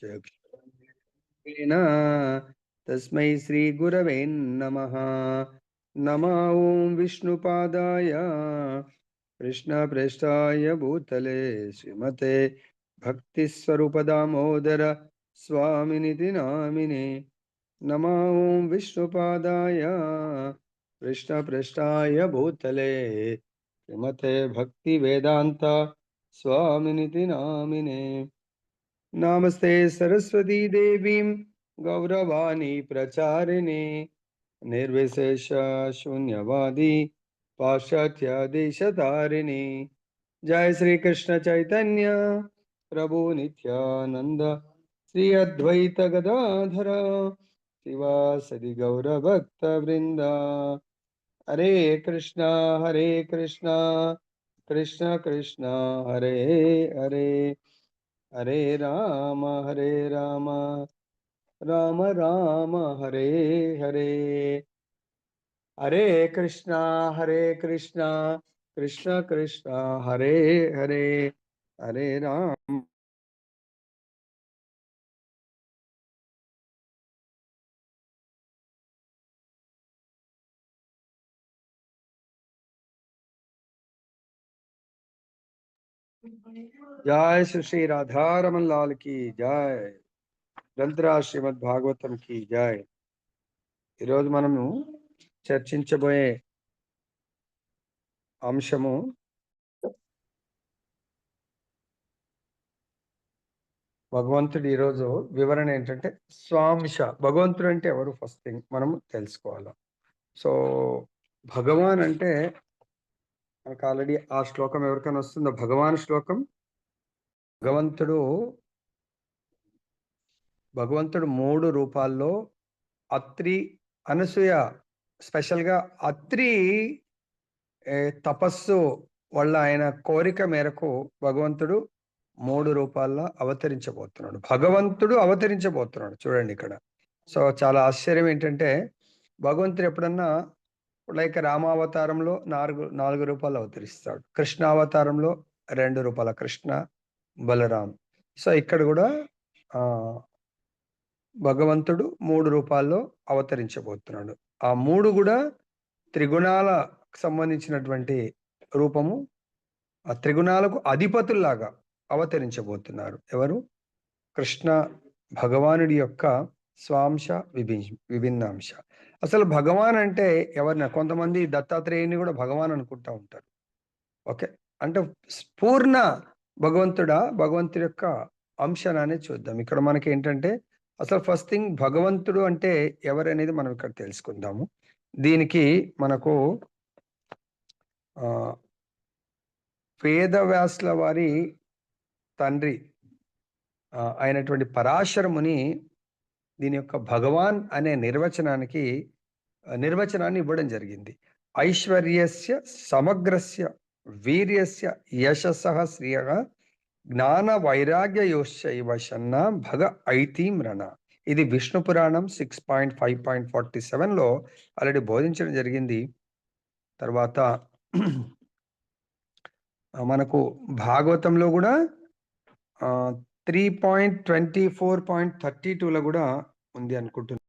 चक्षुरेण तस्मै श्रीगुरवे नमः। नमो ॐ विष्णुपादाय कृष्णप्रेष्ठाय भूतले श्रीमते भक्तिस्वरूपदामोदर स्वामिनिति नामिने। नमो ॐ विष्णुपादाय कृष्णप्रेष्ठाय भूतले श्रीमते भक्तिवेदान्त स्वामिनिति नामिने। नमस्ते सरस्वती देवीं गौरवाणी प्रचारिणे निर्विशेष शून्यवादी पाश्चात्य देशधारिणे। जय श्री कृष्ण चैतन्य प्रभु नित्यानंद श्री अद्वैत गदाधर शिवासदि गौर भक्त वृंद। हरे कृष्णा कृष्ण कृष्ण हरे हरे, हरे राम राम राम हरे हरे। हरे कृष्णा कृष्ण कृष्ण हरे हरे, हरे राम। जय श्री राधा रमन लाल की जय। గ్రంథరా శ్రీమద్ భాగవతం కి జై। ఈరోజు మనము చర్చించబోయే అంశము భగవంతుడు ఈరోజు వివరణ ఏంటంటే స్వాంశ। భగవంతుడు అంటే ఎవరు ఫస్ట్ థింగ్ మనం తెలుసుకోవాలి। సో భగవాన్ అంటే మనకు ఆల్రెడీ ఆ శ్లోకం ఎవరికైనా వస్తుందో భగవాన్ శ్లోకం। భగవంతుడు మూడు రూపాల్లో అత్రి అనసూయ స్పెషల్గా అత్రి తపస్సు వల్ల ఆయన కోరిక మేరకు భగవంతుడు మూడు రూపాల్లో అవతరించబోతున్నాడు। భగవంతుడు అవతరించబోతున్నాడు చూడండి ఇక్కడ। సో చాలా ఆశ్చర్యం ఏంటంటే భగవంతుడు ఎప్పుడన్నా లైక్ రామావతారంలో నాలుగు రూపాలు అవతరిస్తాడు, కృష్ణావతారంలో 2 రూపాల కృష్ణ బలరాం। సో ఇక్కడ కూడా భగవంతుడు 3 రూపాల్లో అవతరించబోతున్నాడు। ఆ మూడు కూడా త్రిగుణాలకు సంబంధించినటువంటి రూపము, ఆ త్రిగుణాలకు అధిపతుల్లాగా అవతరించబోతున్నారు। ఎవరు? కృష్ణ భగవానుడి యొక్క స్వాంశ విభిన్నాంశ। అసలు భగవాన్ అంటే ఎవరిన? కొంతమంది దత్తాత్రేయుని కూడా భగవాన్ అనుకుంటా ఉంటారు। ఓకే, అంటే పూర్ణ భగవంతుడా, భగవంతుడి యొక్క అంశనాన్ని చూద్దాం। ఇక్కడ మనకి ఏంటంటే అసలు ఫస్ట్ థింగ్ భగవంతుడు అంటే ఎవరనేది మనం ఇక్కడ తెలుసుకుందాము। దీనికి మనకు వేదవ్యాసుల వారి తండ్రి అయినటువంటి పరాశరముని దీని యొక్క భగవాన్ అనే నిర్వచనాన్ని ఇవ్వడం జరిగింది। ఐశ్వర్యస్య సమగ్రస్య వీర్యస్య యశస్సః శ్రియః జ్ఞాన వైరాగ్యయోశ్చైవ షన్న భగ ఐతిం రణ। ఇది విష్ణు పురాణం 6.5.47లో ఆల్రెడీ బోధించడం జరిగింది। తర్వాత మనకు భాగవతంలో కూడా 3.24.32లో కూడా ఉంది అనుకుంటున్నాను।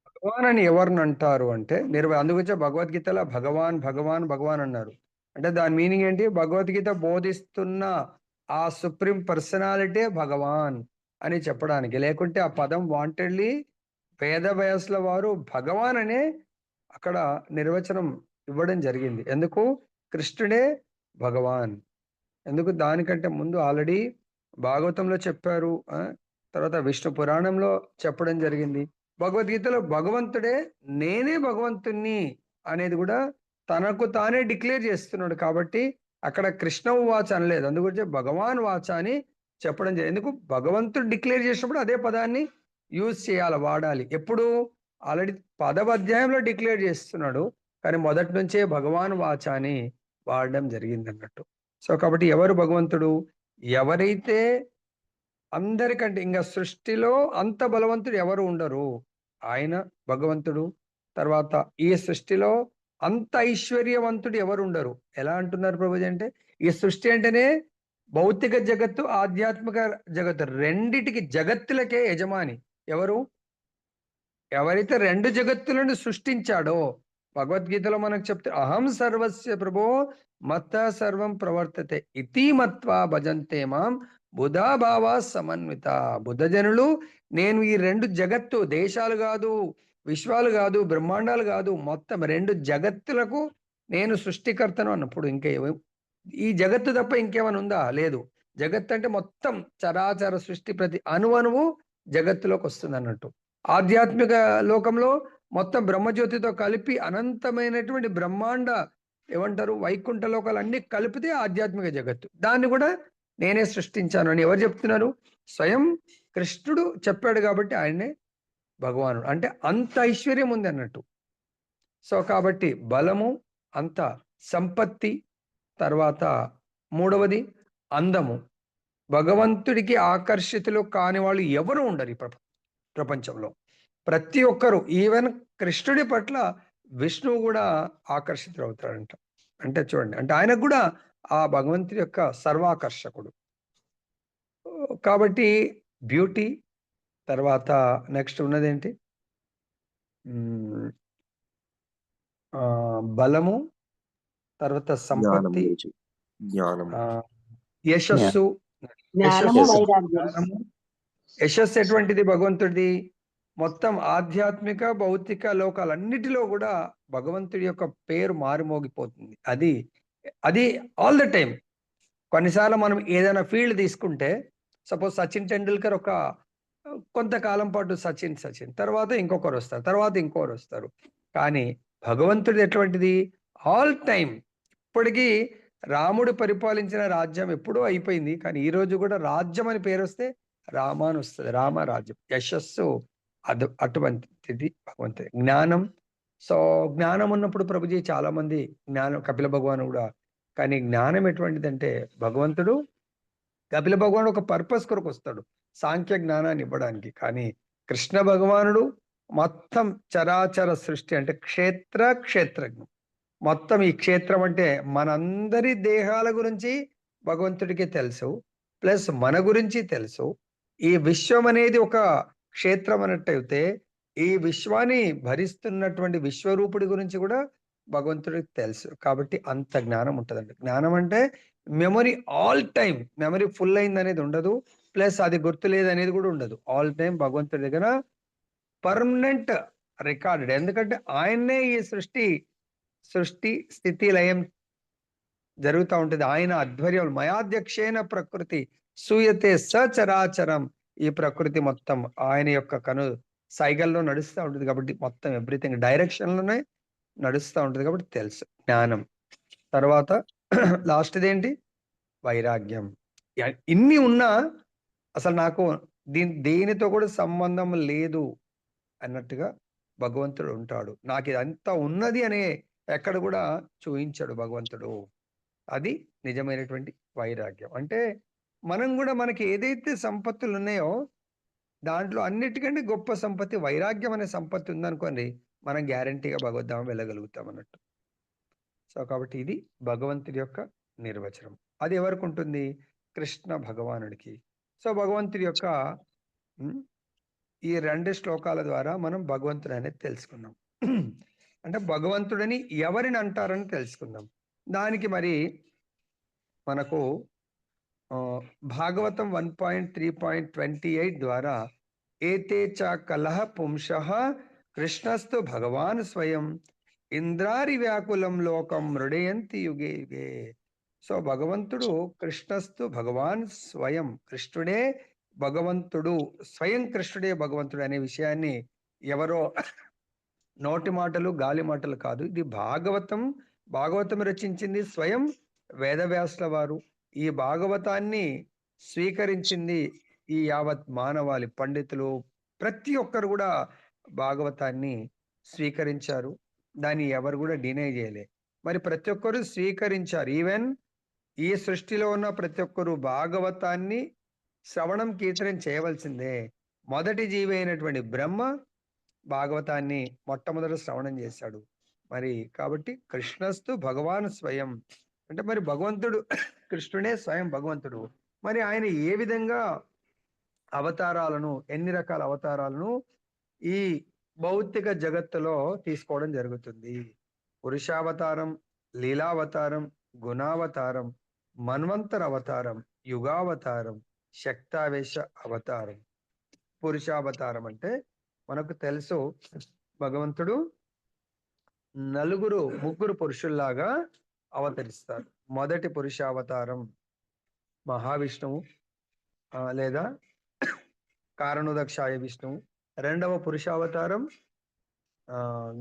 భగవాన్ అని ఎవరిని అంటారు అంటే అందుకొచ్చే భగవద్గీతలో భగవాన్ భగవాన్ భగవాన్ అన్నారు అంటే దాని మీనింగ్ ఏంటి? భగవద్గీత బోధిస్తున్న ఆ సుప్రీం పర్సనాలిటీ భగవాన్ అని చెప్పడానికి। లేకుంటే ఆ పదం వాంటెడ్లీ వేదవ్యాసుల వారు భగవాన్ అనే అక్కడ నిర్వచనం ఇవ్వడం జరిగింది। ఎందుకు? కృష్ణుడే భగవాన్। ఎందుకు? దానికంటే ముందు ఆల్రెడీ భాగవతంలో చెప్పారు, తర్వాత విష్ణు పురాణంలో చెప్పడం జరిగింది। భగవద్గీతలో భగవంతుడే నేనే భగవంతుణ్ణి అనేది కూడా తనకు తానే డిక్లేర్ చేస్తున్నాడు కాబట్టి అక్కడ కృష్ణ వాచ అనలేదు, అందుగురించి భగవాన్ వాచ అని చెప్పడం జరిగింది। ఎందుకు? భగవంతుడు డిక్లేర్ చేసినప్పుడు అదే పదాన్ని యూజ్ చేయాలి, వాడాలి। ఎప్పుడు? ఆల్రెడీ 10వ అధ్యాయంలో డిక్లేర్ చేస్తున్నాడు కానీ మొదటి నుంచే భగవాన్ వాచ అని వాడడం జరిగింది అన్నట్టు। సో కాబట్టి ఎవరు భగవంతుడు? ఎవరైతే అందరికంటే ఇంకా సృష్టిలో అంత బలవంతుడు ఎవరు ఉండరు, ఆయన భగవంతుడు। తర్వాత ఈ సృష్టిలో అంత ఐశ్వర్యవంతుడు ఎవరు ఉండరు। ఎలా అంటున్నారు ప్రభుజీ అంటే ఈ సృష్టి అంటేనే భౌతిక జగత్తు, ఆధ్యాత్మిక జగత్తు రెండిటికి, జగత్తులకే యజమాని ఎవరు? ఎవరైతే రెండు జగత్తులను సృష్టించాడో, భగవద్గీతలో మనకు చెప్తే అహం సర్వస్య ప్రభో మత్త సర్వం ప్రవర్తతే ఇతి మత్వా భజంతే మాం బుధా భావా సమన్విత. బుద్ధజనులు నేను ఈ రెండు జగత్తు, దేశాలు కాదు, విశ్వాలు కాదు, బ్రహ్మాండాలు కాదు, మొత్తం రెండు జగత్తులకు నేను సృష్టికర్తను అన్నప్పుడు ఈ జగత్తు తప్ప ఇంకేమైనా ఉందా? లేదు. జగత్తు అంటే మొత్తం చరాచర సృష్టి, ప్రతి అణువణువు జగత్తులోకి వస్తుంది అన్నట్టు. ఆధ్యాత్మిక లోకంలో మొత్తం బ్రహ్మజ్యోతితో కలిపి అనంతమైనటువంటి బ్రహ్మాండ ఏమంటారు వైకుంఠ లోకాలు అన్ని కలిపితే ఆధ్యాత్మిక జగత్తు. దాన్ని కూడా నేనే సృష్టించాను అని ఎవరు చెప్తున్నారు? స్వయం కృష్ణుడు చెప్పాడు కాబట్టి ఆయనే భగవానుడు. అంటే అంత ఐశ్వర్యం ఉంది అన్నట్టు. సో కాబట్టి బలము, అంత సంపత్తి, తర్వాత మూడవది అందము. భగవంతుడికి ఆకర్షితులు కాని వాళ్ళు ఎవరు ఉండరు ఈ ప్రపంచంలో. ప్రతి ఒక్కరు, ఈవెన్ కృష్ణుడి పట్ల విష్ణువు కూడా ఆకర్షితులు అవుతాడంట. అంటే చూడండి, అంటే ఆయనకు కూడా ఆ భగవంతుడి యొక్క సర్వాకర్షకుడు కాబట్టి. బ్యూటీ, తర్వాత నెక్స్ట్ ఉన్నదేంటి, బలము, తర్వాత సంపత్తి, యశస్సు. యశస్సు ఎటువంటిది? భగవంతుడిది. మొత్తం ఆధ్యాత్మిక భౌతిక లోకాలన్నిటిలో కూడా భగవంతుడి యొక్క పేరు మారుమోగిపోతుంది. అది అది ఆల్ ద టైం. కొన్నిసార్లు మనం ఏదైనా ఫీల్డ్ తీసుకుంటే, సపోజ్ సచిన్ టెండూల్కర్ ఒక కొంతకాలం పాటు సచిన్ తర్వాత ఇంకొకరు వస్తారు, తర్వాత ఇంకొకరు వస్తారు. కానీ భగవంతుడిది ఎటువంటిది? All time. ఇప్పటికీ రాముడు పరిపాలించిన రాజ్యం ఎప్పుడో అయిపోయింది, కానీ ఈ రోజు కూడా రాజ్యం అని పేరు వస్తే రామ అని వస్తుంది, రామరాజ్యం. యశస్సు అటువంటిది భగవంతుడి. జ్ఞానం. సో జ్ఞానం ఉన్నప్పుడు ప్రభుజీ చాలా మంది జ్ఞానం, కపిల భగవాను కూడా. కానీ జ్ఞానం ఎటువంటిదంటే, భగవంతుడు కపిల భగవానుడు ఒక పర్పస్ కొరకు వస్తాడు, సాంఖ్య జ్ఞానాన్ని ఇవ్వడానికి. కానీ కృష్ణ భగవానుడు మొత్తం చరాచర సృష్టి అంటే క్షేత్రజ్ఞం. మొత్తం ఈ క్షేత్రం అంటే మనందరి దేహాల గురించి భగవంతుడికి తెలుసు, ప్లస్ మన గురించి తెలుసు. ఈ విశ్వం అనేది ఒక క్షేత్రం అన్నట్టయితే, ఈ విశ్వాన్ని భరిస్తున్నటువంటి విశ్వరూపుడి గురించి కూడా భగవంతుడికి తెలుసు. కాబట్టి అంత జ్ఞానం ఉంటుందండి. జ్ఞానం అంటే memory, all time memory full అయింది అనేది ఉండదు, ప్లస్ అది గుర్తులేదు అనేది కూడా ఉండదు. ఆల్ టైం భగవంతుడి దగ్గర పర్మనెంట్ రికార్డెడ్. ఎందుకంటే ఆయన్నే ఈ సృష్టి స్థితి లయం జరుగుతూ ఉంటుంది. ఆయన ఆధ్వర్యం, మయాధ్యక్షేణ ప్రకృతి సూయతే సచరాచరం. ఈ ప్రకృతి మొత్తం ఆయన యొక్క సైగల్లో నడుస్తూ ఉంటుంది కాబట్టి మొత్తం ఎవ్రీథింగ్ డైరెక్షన్లోనే నడుస్తూ ఉంటుంది కాబట్టి తెలుసు. జ్ఞానం. తర్వాత లాస్ట్ది ఏంటి? వైరాగ్యం. ఇన్ని ఉన్నా అసలు నాకు దేనితో కూడా సంబంధం లేదు అన్నట్టుగా భగవంతుడు ఉంటాడు. నాకు ఇదంతా ఉన్నది అనే ఎక్కడ కూడా చూయించాడు భగవంతుడు. అది నిజమైనటువంటి వైరాగ్యం. అంటే మనం కూడా మనకి ఏదైతే సంపత్తులు ఉన్నాయో దాంట్లో అన్నిటికంటే గొప్ప సంపత్తి వైరాగ్యం అనే సంపత్తి ఉందనుకోండి, మనం గ్యారంటీగా భగవద్ధామం వెళ్ళగలుగుతాం అన్నట్టు. సో కాబట్టి ఇది భగవంతుడి యొక్క నిర్వచనం. అది ఎవరికి ఉంటుంది? కృష్ణ భగవానుడికి. సో భగవంతుడి యొక్క ఈ 2 శ్లోకాల ద్వారా మనం భగవంతుడు అనేది తెలుసుకున్నాం. అంటే భగవంతుడని ఎవరిని అంటారని తెలుసుకుందాం. దానికి మరి మనకు భాగవతం 1.3.28 ద్వారా ఏతే చ కలహ పుంసః కృష్ణస్తు భగవాన్ స్వయం ఇంద్రారి వ్యాకులం లోకం మృడయంతి యుగే యుగే. సో భగవంతుడు కృష్ణస్తు భగవాన్ స్వయం, కృష్ణుడే భగవంతుడు, స్వయం కృష్ణుడే భగవంతుడు అనే విషయాన్ని ఎవరో నోటి మాటలు, గాలి మాటలు కాదు. ఇది భాగవతం రచించింది స్వయం వేదవ్యాసుల వారు. ఈ భాగవతాన్ని స్వీకరించింది ఈ యావత్ మానవాళి పండితులు, ప్రతి ఒక్కరు కూడా భాగవతాన్ని స్వీకరించారు. దాన్ని ఎవరు కూడా డినై చేయలే. మరి ప్రతి ఒక్కరు స్వీకరించారు. ఈవెన్ ఈ సృష్టిలో ఉన్న ప్రతి ఒక్కరు భాగవతాన్ని శ్రవణం కీర్తనం చేయవలసిందే. మొదటి జీవి అయినటువంటి బ్రహ్మ భాగవతాన్ని మొట్టమొదటి శ్రవణం చేశాడు. మరి కాబట్టి కృష్ణస్తు భగవాన్ స్వయం, అంటే మరి భగవంతుడు కృష్ణుడే స్వయం భగవంతుడు. మరి ఆయన ఏ విధంగా అవతారాలను, ఎన్ని రకాల అవతారాలను ఈ భౌతిక జగత్తులో తీసుకోవడం జరుగుతుంది? పురుషావతారం, లీలావతారం, గుణావతారం, మన్వంతర అవతారం, యుగావతారం, శక్తావేశ అవతారం. పురుషావతారం అంటే మనకు తెలుసు, భగవంతుడు ముగ్గురు పురుషుల్లాగా అవతరిస్తారు. మొదటి పురుషావతారం మహావిష్ణువు లేదా కారణోదక్షాయ విష్ణువు. రెండవ పురుషావతారం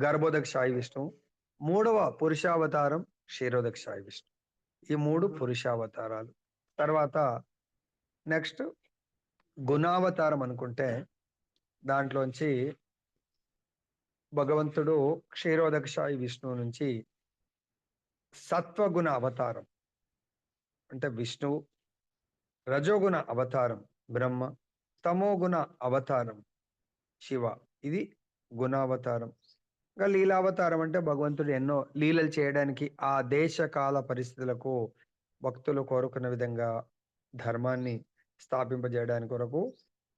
గర్భోదక్షాయ విష్ణువు. మూడవ పురుషావతారం క్షీరోదక్షాయ విష్ణువు. ఈ మూడు పురుషావతారాలు. తర్వాత నెక్స్ట్ గుణావతారం అనుకుంటే దాంట్లోంచి భగవంతుడు క్షీరోదక్షాయ విష్ణువు నుంచి సత్వగుణ అవతారం అంటే విష్ణువు, రజోగుణ అవతారం బ్రహ్మ, తమోగుణ అవతారం శివ. ఇది గుణావతారం. ఇంకా లీలావతారం అంటే భగవంతుడు ఎన్నో లీలలు చేయడానికి ఆ దేశ కాల పరిస్థితులకు భక్తులు కోరుకున్న విధంగా ధర్మాన్ని స్థాపింపజేయడానికి కొరకు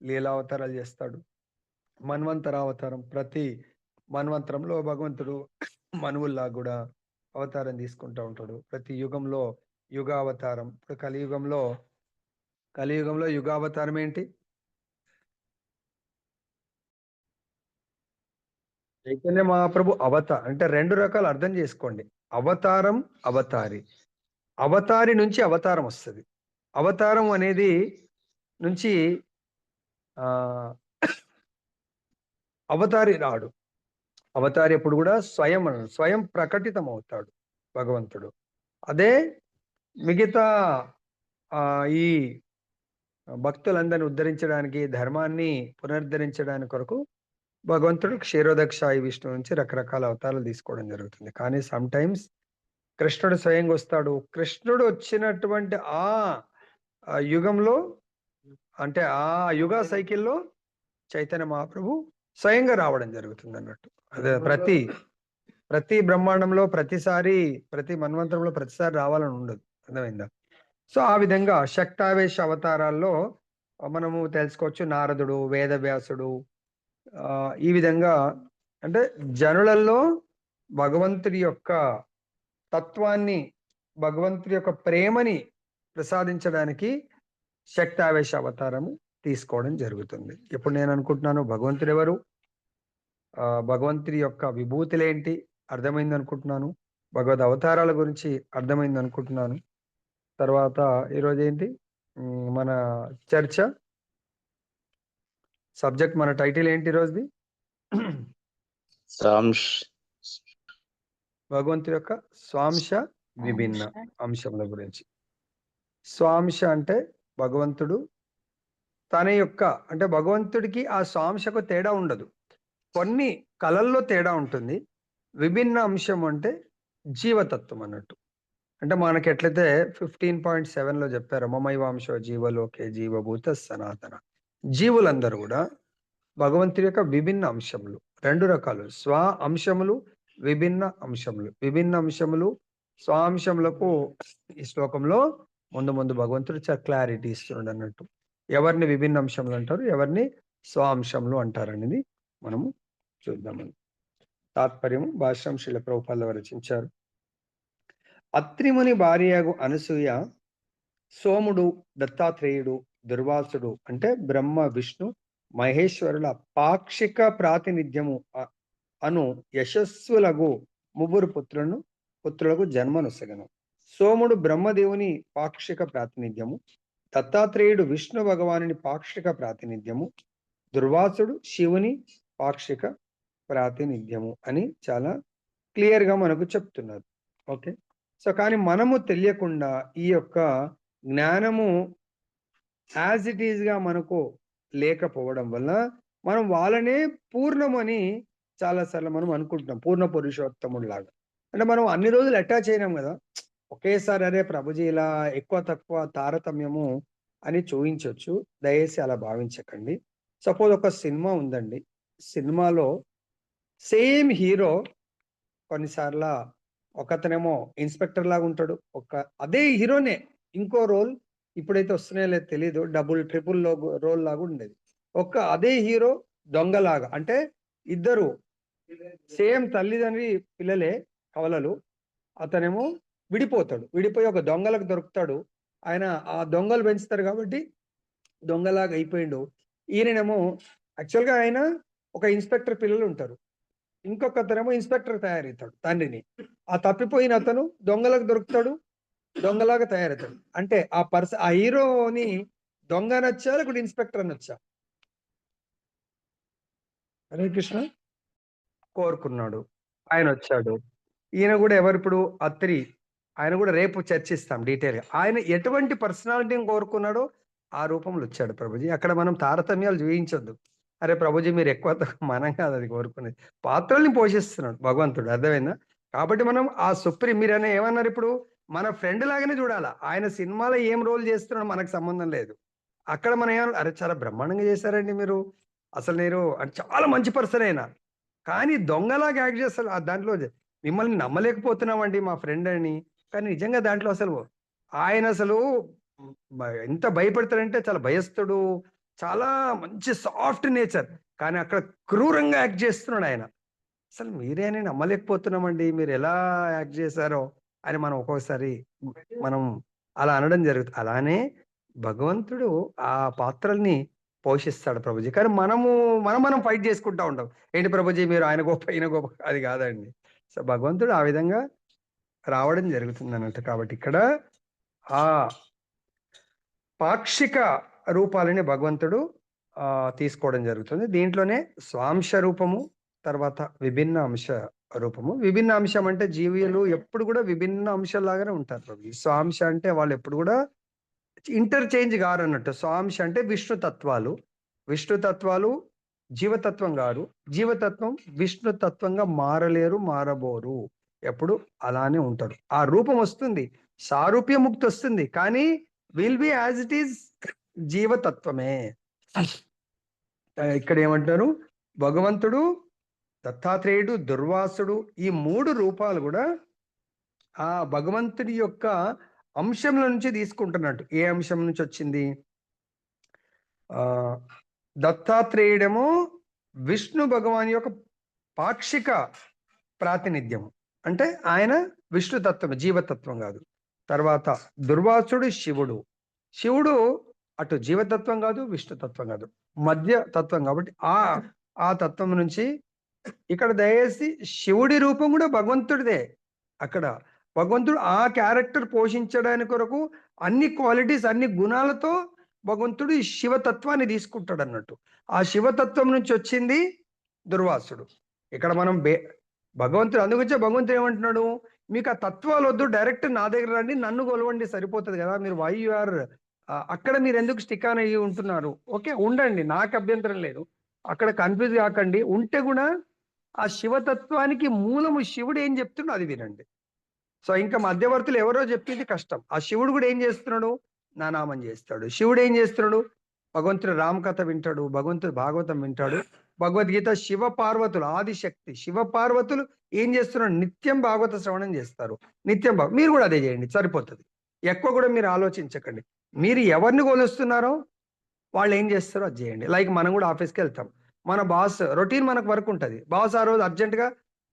లీలావతారాలు చేస్తాడు. మన్వంతరావతారం, ప్రతి మన్వంతరంలో భగవంతుడు మనువుల్లా కూడా అవతారం తీసుకుంటూ ఉంటాడు. ప్రతి యుగంలో యుగావతారం. ఇప్పుడు కలియుగంలో యుగావతారం ఏంటి? చైతన్య మహాప్రభు అంటే రెండు రకాలు అర్థం చేసుకోండి. అవతారం, అవతారి. అవతారి నుంచి అవతారం వస్తుంది. అవతారం అనేది నుంచి అవతారి రాడు. అవతారి ఎప్పుడు కూడా స్వయం ప్రకటితం అవుతాడు భగవంతుడు. అదే మిగతా ఈ భక్తులందరిని ఉద్ధరించడానికి, ధర్మాన్ని పునరుద్ధరించడానికి కొరకు భగవంతుడు క్షీరోదక్షాయి విష్ణు నుంచి రకరకాల అవతారాలు తీసుకోవడం జరుగుతుంది. కానీ సమ్ టైమ్స్ కృష్ణుడు స్వయంగా వస్తాడు. కృష్ణుడు వచ్చినటువంటి ఆ యుగంలో అంటే ఆ యుగ సైకిల్లో చైతన్య మహాప్రభు స్వయంగా రావడం జరుగుతుంది అన్నట్టు. అదే ప్రతి బ్రహ్మాండంలో ప్రతిసారి, ప్రతి మన్వంతరంలో ప్రతిసారి రావాలని ఉండదు. అర్థమైందా? సో ఆ విధంగా శక్తావేశ అవతారాల్లో మనము తెలుసుకోవచ్చు. నారదుడు, వేదవ్యాసుడు, ఈ విధంగా అంటే జనులలో భగవంతుడి యొక్క తత్వాన్ని, భగవంతుడి యొక్క ప్రేమని ప్రసాదించడానికి శక్తావేశ అవతారము తీసుకోవడం జరుగుతుంది. ఇప్పుడు నేను అనుకుంటున్నాను భగవంతుడు ఎవరు, భగవంతుడి యొక్క విభూతులేంటి అర్థమైంది అనుకుంటున్నాను. భగవద్ అవతారాల గురించి అర్థమైంది అనుకుంటున్నాను. తర్వాత ఈరోజు ఏంటి మన చర్చ సబ్జెక్ట్, మన టైటిల్ ఏంటి ఈరోజుది? భగవంతుడి యొక్క స్వాంశ విభిన్న అంశముల గురించి. స్వాంశ అంటే భగవంతుడు తన యొక్క అంటే భగవంతుడికి ఆ స్వాంశకు తేడా ఉండదు. కొన్ని కళల్లో తేడా ఉంటుంది. విభిన్న అంశం అంటే జీవతత్వం అన్నట్టు. అంటే మనకి ఎట్లయితే 15.7లో చెప్పారు, మమైవాంశో జీవలోకే జీవభూత సనాతన. జీవులందరూ కూడా భగవంతుడి యొక్క విభిన్న అంశములు. రెండు రకాలు, స్వ అంశములు, విభిన్న అంశములు. విభిన్న అంశములు, స్వాంశములకు ఈ శ్లోకంలో ముందు భగవంతుడు చాలా క్లారిటీ ఇస్తున్నాడు అన్నట్టు. ఎవరిని విభిన్న అంశములు అంటారు, ఎవరిని స్వాంశములు అంటారు అనేది మనము చూద్దామని. తాత్పర్యము భాష్యం శ్రీల ప్రభుపాదులు రచించారు. అత్రిముని భార్యగు అనసూయ, సోముడు, దత్తాత్రేయుడు, దుర్వాసుడు అంటే బ్రహ్మ, విష్ణు, మహేశ్వరుల పాక్షిక ప్రాతినిధ్యము అను యశస్సులకు ముగ్గురు పుత్రులకు జన్మనొసగను. సోముడు బ్రహ్మదేవుని పాక్షిక ప్రాతినిధ్యము, దత్తాత్రేయుడు విష్ణు భగవానుని పాక్షిక ప్రాతినిధ్యము, దుర్వాసుడు శివుని పాక్షిక ప్రాతినిధ్యము అని చాలా క్లియర్గా మనకు చెప్తున్నారు. ఓకే. సో కానీ మనము తెలియకుండా ఈ యొక్క జ్ఞానము యాజ్ ఇట్ ఈజ్గా మనకు లేకపోవడం వల్ల మనం వాళ్ళనే పూర్ణమని చాలాసార్లు మనం అనుకుంటున్నాం, పూర్ణ పురుషోత్తముడు లాగా. అంటే మనం అన్ని రోజులు అటాచ్ అయినాం కదా, ఒకేసారి అరే ప్రభుజీ ఇలా ఎక్కువ తక్కువ తారతమ్యము అని చూపించవచ్చు. దయచేసి అలా భావించకండి. సపోజ్ ఒక సినిమా ఉందండి, సినిమాలో సేమ్ హీరో కొన్నిసార్లు ఒకతనేమో ఇన్స్పెక్టర్ లాగా ఉంటాడు. అదే హీరోనే ఇంకో రోల్ ఇప్పుడైతే వస్తున్నాయో లేదో తెలీదు. డబుల్, ట్రిపుల్ రోల్ లాగా ఉండేది. అదే హీరో దొంగలాగా. అంటే ఇద్దరు సేమ్ తల్లిదండ్రి పిల్లలే కవలలు. అతనేమో విడిపోతాడు. విడిపోయి ఒక దొంగలకు దొరుకుతాడు. ఆయన ఆ దొంగలు పెంచుతారు కాబట్టి దొంగలాగా అయిపోయిండు. ఈయననేమో యాక్చువల్‌గా ఆయన ఒక ఇన్స్పెక్టర్ పిల్లలు ఉంటారు. ఇంకొకతనేమో ఇన్స్పెక్టర్ తయారవుతాడు తండ్రిని. ఆ తప్పిపోయిన అతను దొంగలకు దొరుకుతాడు. దొంగలాగా తయారవుతాడు. అంటే ఆ హీరోని దొంగ నచ్చా? లేకుంటే ఇన్స్పెక్టర్ నచ్చా? హరే కృష్ణ. కోరుకున్నాడు. ఆయనొచ్చాడు. ఈయన గూడా ఎవరిప్పుడు అత్రి. ఆయన గూడా రేపు చర్చిస్తాం డీటెయిల్‌గా. ఆయన ఎటువంటి పర్సనాలిటీని కోరుకున్నాడో ఆ రూపంలో వచ్చాడు ప్రభుజీ. అక్కడ మనం తారతమ్యాలు చూయించొద్దు. అరే ప్రభుజీ మీరు ఎక్కువ తక్కువ మనం కాదు అది కోరుకునేది. పాత్రల్ని పోషిస్తున్నాడు భగవంతుడు. అర్థమైందా? కాబట్టి మనం ఆ మీరనే ఏమన్నారిప్పుడు? మన ఫ్రెండ్ లాగానే చూడాలా. ఆయన సినిమాలో ఏం రోల్ చేస్తున్నాడో మనకు సంబంధం లేదు. అక్కడ మనం అరే చాలా బ్రహ్మాండంగా చేశారండి మీరు. అసలు నేను అంటే చాలా మంచి పర్సన్ ఆయన. కానీ దొంగలాగా యాక్ట్ చేస్తాడు. దాంట్లో మిమ్మల్ని నమ్మలేకపోతున్నామండి మా ఫ్రెండ్ అని. కానీ నిజంగా దాంట్లో అసలు ఆయన అసలు ఎంత భయపడతాడంటే చాలా భయస్థుడు. చాలా మంచి సాఫ్ట్ నేచర్. కానీ అక్కడ క్రూరంగా యాక్ట్ చేస్తున్నాడు ఆయన. అసలు మీరే అని నమ్మలేకపోతున్నామండి. మీరు ఎలా యాక్ట్ చేశారో అని మనం ఒక్కోసారి మనం అలా అనడం జరుగుతుంది. అలానే భగవంతుడు ఆ పాత్రల్ని పోషిస్తాడు ప్రభుజీ. కానీ మనం ఫైట్ చేసుకుంటా ఉంటాం. ఏంటి ప్రభుజీ మీరు ఆయన గొప్ప, ఈయన గొప్ప అది కాదండి. సో, భగవంతుడు ఆ విధంగా రావడం జరుగుతుందన్నట్టు. కాబట్టి ఇక్కడ ఆ పాక్షిక రూపాలని భగవంతుడు తీసుకోవడం జరుగుతుంది. దీంట్లోనే స్వాంశ రూపము, తర్వాత విభిన్న అంశ రూపము. విభిన్న అంశం అంటే జీవులు ఎప్పుడు కూడా విభిన్న అంశాల్లాగానే ఉంటారు ప్రభుజీ. స్వాంశ అంటే వాళ్ళెప్పుడు కూడా ఇంటర్చేంజ్ గారన్నట్టు. స్వాంశ అంటే విష్ణు తత్వాలు. విష్ణు తత్వాలు జీవతత్వం గారు. జీవతత్వం విష్ణు తత్వంగా మారలేరు, మారబోరు. ఎప్పుడు అలానే ఉంటారు. ఆ రూపం వస్తుంది. సారూప్య ముక్తి వస్తుంది. కానీ will be as it is జీవతత్వమే. ఇక్కడ ఏమంటారు? భగవంతుడు, దత్తాత్రేయుడు, దుర్వాసుడు ఈ 3 రూపాలు కూడా ఆ భగవంతుడి యొక్క అంశంలో నుంచి తీసుకుంటున్నట్టు. ఏ అంశం నుంచి వచ్చింది? దత్తాత్రేయుడేమో విష్ణు భగవాన్ యొక్క పాక్షిక ప్రాతినిధ్యం. అంటే ఆయన విష్ణు తత్వం, జీవతత్వం కాదు. తర్వాత దుర్వాసుడు శివుడు. శివుడు అటు జీవతత్వం కాదు, విష్ణు తత్వం కాదు, మధ్య తత్వం. కాబట్టి ఆ తత్వం నుంచి ఇక్కడ దయచేసి శివుడి రూపం కూడా భగవంతుడిదే. అక్కడ భగవంతుడు ఆ క్యారెక్టర్ పోషించడానికి కొరకు అన్ని క్వాలిటీస్, అన్ని గుణాలతో భగవంతుడు ఈ శివతత్వాన్ని తీసుకుంటాడు అన్నట్టు. ఆ శివతత్వం నుంచి వచ్చింది దుర్వాసుడు. ఇక్కడ మనం భగవంతుడు అందుకొచ్చే భగవంతుడు ఏమంటున్నాడు? మీకు ఆ తత్వాలు వద్దు, డైరెక్ట్ నా దగ్గర రండి, నన్ను కొలవండి సరిపోతుంది కదా. మీరు వై యు ఆర్ అక్కడ మీరు ఎందుకు స్టిక్ ఆన్ అయ్యి ఉంటున్నారు? ఓకే ఉండండి, నాకు అభ్యంతరం లేదు. అక్కడ కన్ఫ్యూజ్ కాకండి. ఉంటే కూడా ఆ శివతత్వానికి మూలము శివుడు ఏం చెప్తున్నాడు అది వినండి. సో ఇంకా మధ్యవర్తులు ఎవరో చెప్పింది కష్టం. ఆ శివుడు కూడా ఏం చేస్తున్నాడు? నా నామం చేస్తాడు. శివుడు ఏం చేస్తున్నాడు? భగవంతుడు రామకథ వింటాడు, భగవంతుడు భాగవతం వింటాడు. భగవద్గీత శివ పార్వతులు ఆదిశక్తి శివ పార్వతులు ఏం చేస్తున్నారు? నిత్యం భాగవత శ్రవణం చేస్తారు. నిత్యం మీరు కూడా అదే చేయండి సరిపోతుంది. ఎక్కువ కూడా మీరు ఆలోచించకండి. మీరు ఎవరిని కొలుస్తున్నారో వాళ్ళు ఏం చేస్తారో అది చేయండి. లైక్ మనం కూడా ఆఫీస్కి వెళ్తాం. మన బాస్ రొటీన్ మనకు వర్క్ ఉంటుంది. బాస్ ఆ రోజు అర్జెంటుగా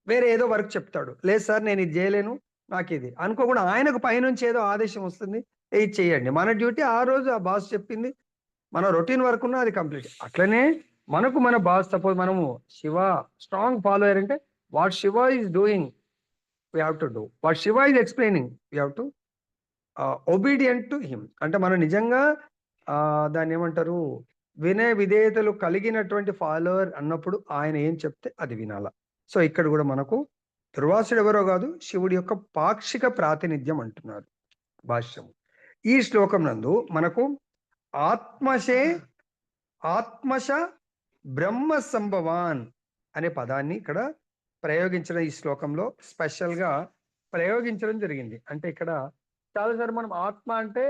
వేరే ఏదో వర్క్ చెప్తాడు. లేదు సార్ నేను ఇది చేయలేను, నాకు ఇది అనుకోకుండా ఆయనకు పైనుంచి ఏదో ఆదేశం వస్తుంది, ఇది చేయండి. మన డ్యూటీ ఆ రోజు ఆ బాస్ చెప్పింది, మన రొటీన్ వర్క్ ఉన్నా అది కంప్లీట్. అట్లనే మనకు మన బాస్ సపోజ్ మనము శివ స్ట్రాంగ్ ఫాలోయర్ అంటే what Shiva is doing we have to do, what Shiva is explaining we have to obedient to him. అంటే మనం నిజంగా దాన్ని ఏమంటారు, వినయ విధేయతలు కలిగినటువంటి ఫాలోవర్ అన్నప్పుడు ఆయన ఏం చెప్తే అది వినాల. సో ఇక్కడ కూడా మనకు దుర్వాసుడు ఎవరో కాదు, శివుడి యొక్క పాక్షిక ప్రాతినిధ్యం అంటున్నారు భాష్యం. ఈ శ్లోకం నందు మనకు ఆత్మశే ఆత్మశ బ్రహ్మ సంభవాన్ అనే పదాన్ని ఇక్కడ ప్రయోగించడం ఈ శ్లోకంలో స్పెషల్ గా ప్రయోగించడం జరిగింది. అంటే ఇక్కడ చాలాసార్లు మనం ఆత్మ అంటే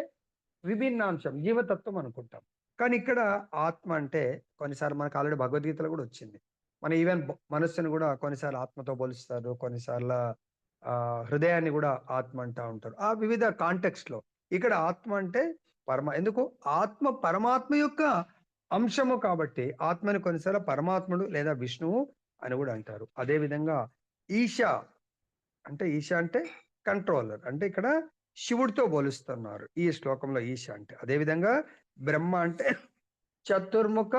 విభిన్నాంశం జీవతత్వం అనుకుంటాం. కానీ ఇక్కడ ఆత్మ అంటే కొన్నిసార్లు మనకు ఆల్రెడీ భగవద్గీతలో కూడా వచ్చింది. మన ఈవెన్ మనస్సును కూడా కొన్నిసార్లు ఆత్మతో పోలుస్తారు, కొన్నిసార్లు హృదయాన్ని కూడా ఆత్మ అంటా ఉంటారు. ఆ వివిధ కాంటెక్స్ట్ లో ఇక్కడ ఆత్మ అంటే ఎందుకు ఆత్మ పరమాత్మ యొక్క అంశము కాబట్టి ఆత్మని కొన్నిసార్లు పరమాత్ముడు లేదా విష్ణువు అని కూడా అంటారు. అదే విధంగా ఈశ ఈశ అంటే కంట్రోలర్, అంటే ఇక్కడ శివుడితో పోలుస్తున్నారు ఈ శ్లోకంలో ఈశ అంటే. అదే విధంగా బ్రహ్మ అంటే చతుర్ముఖ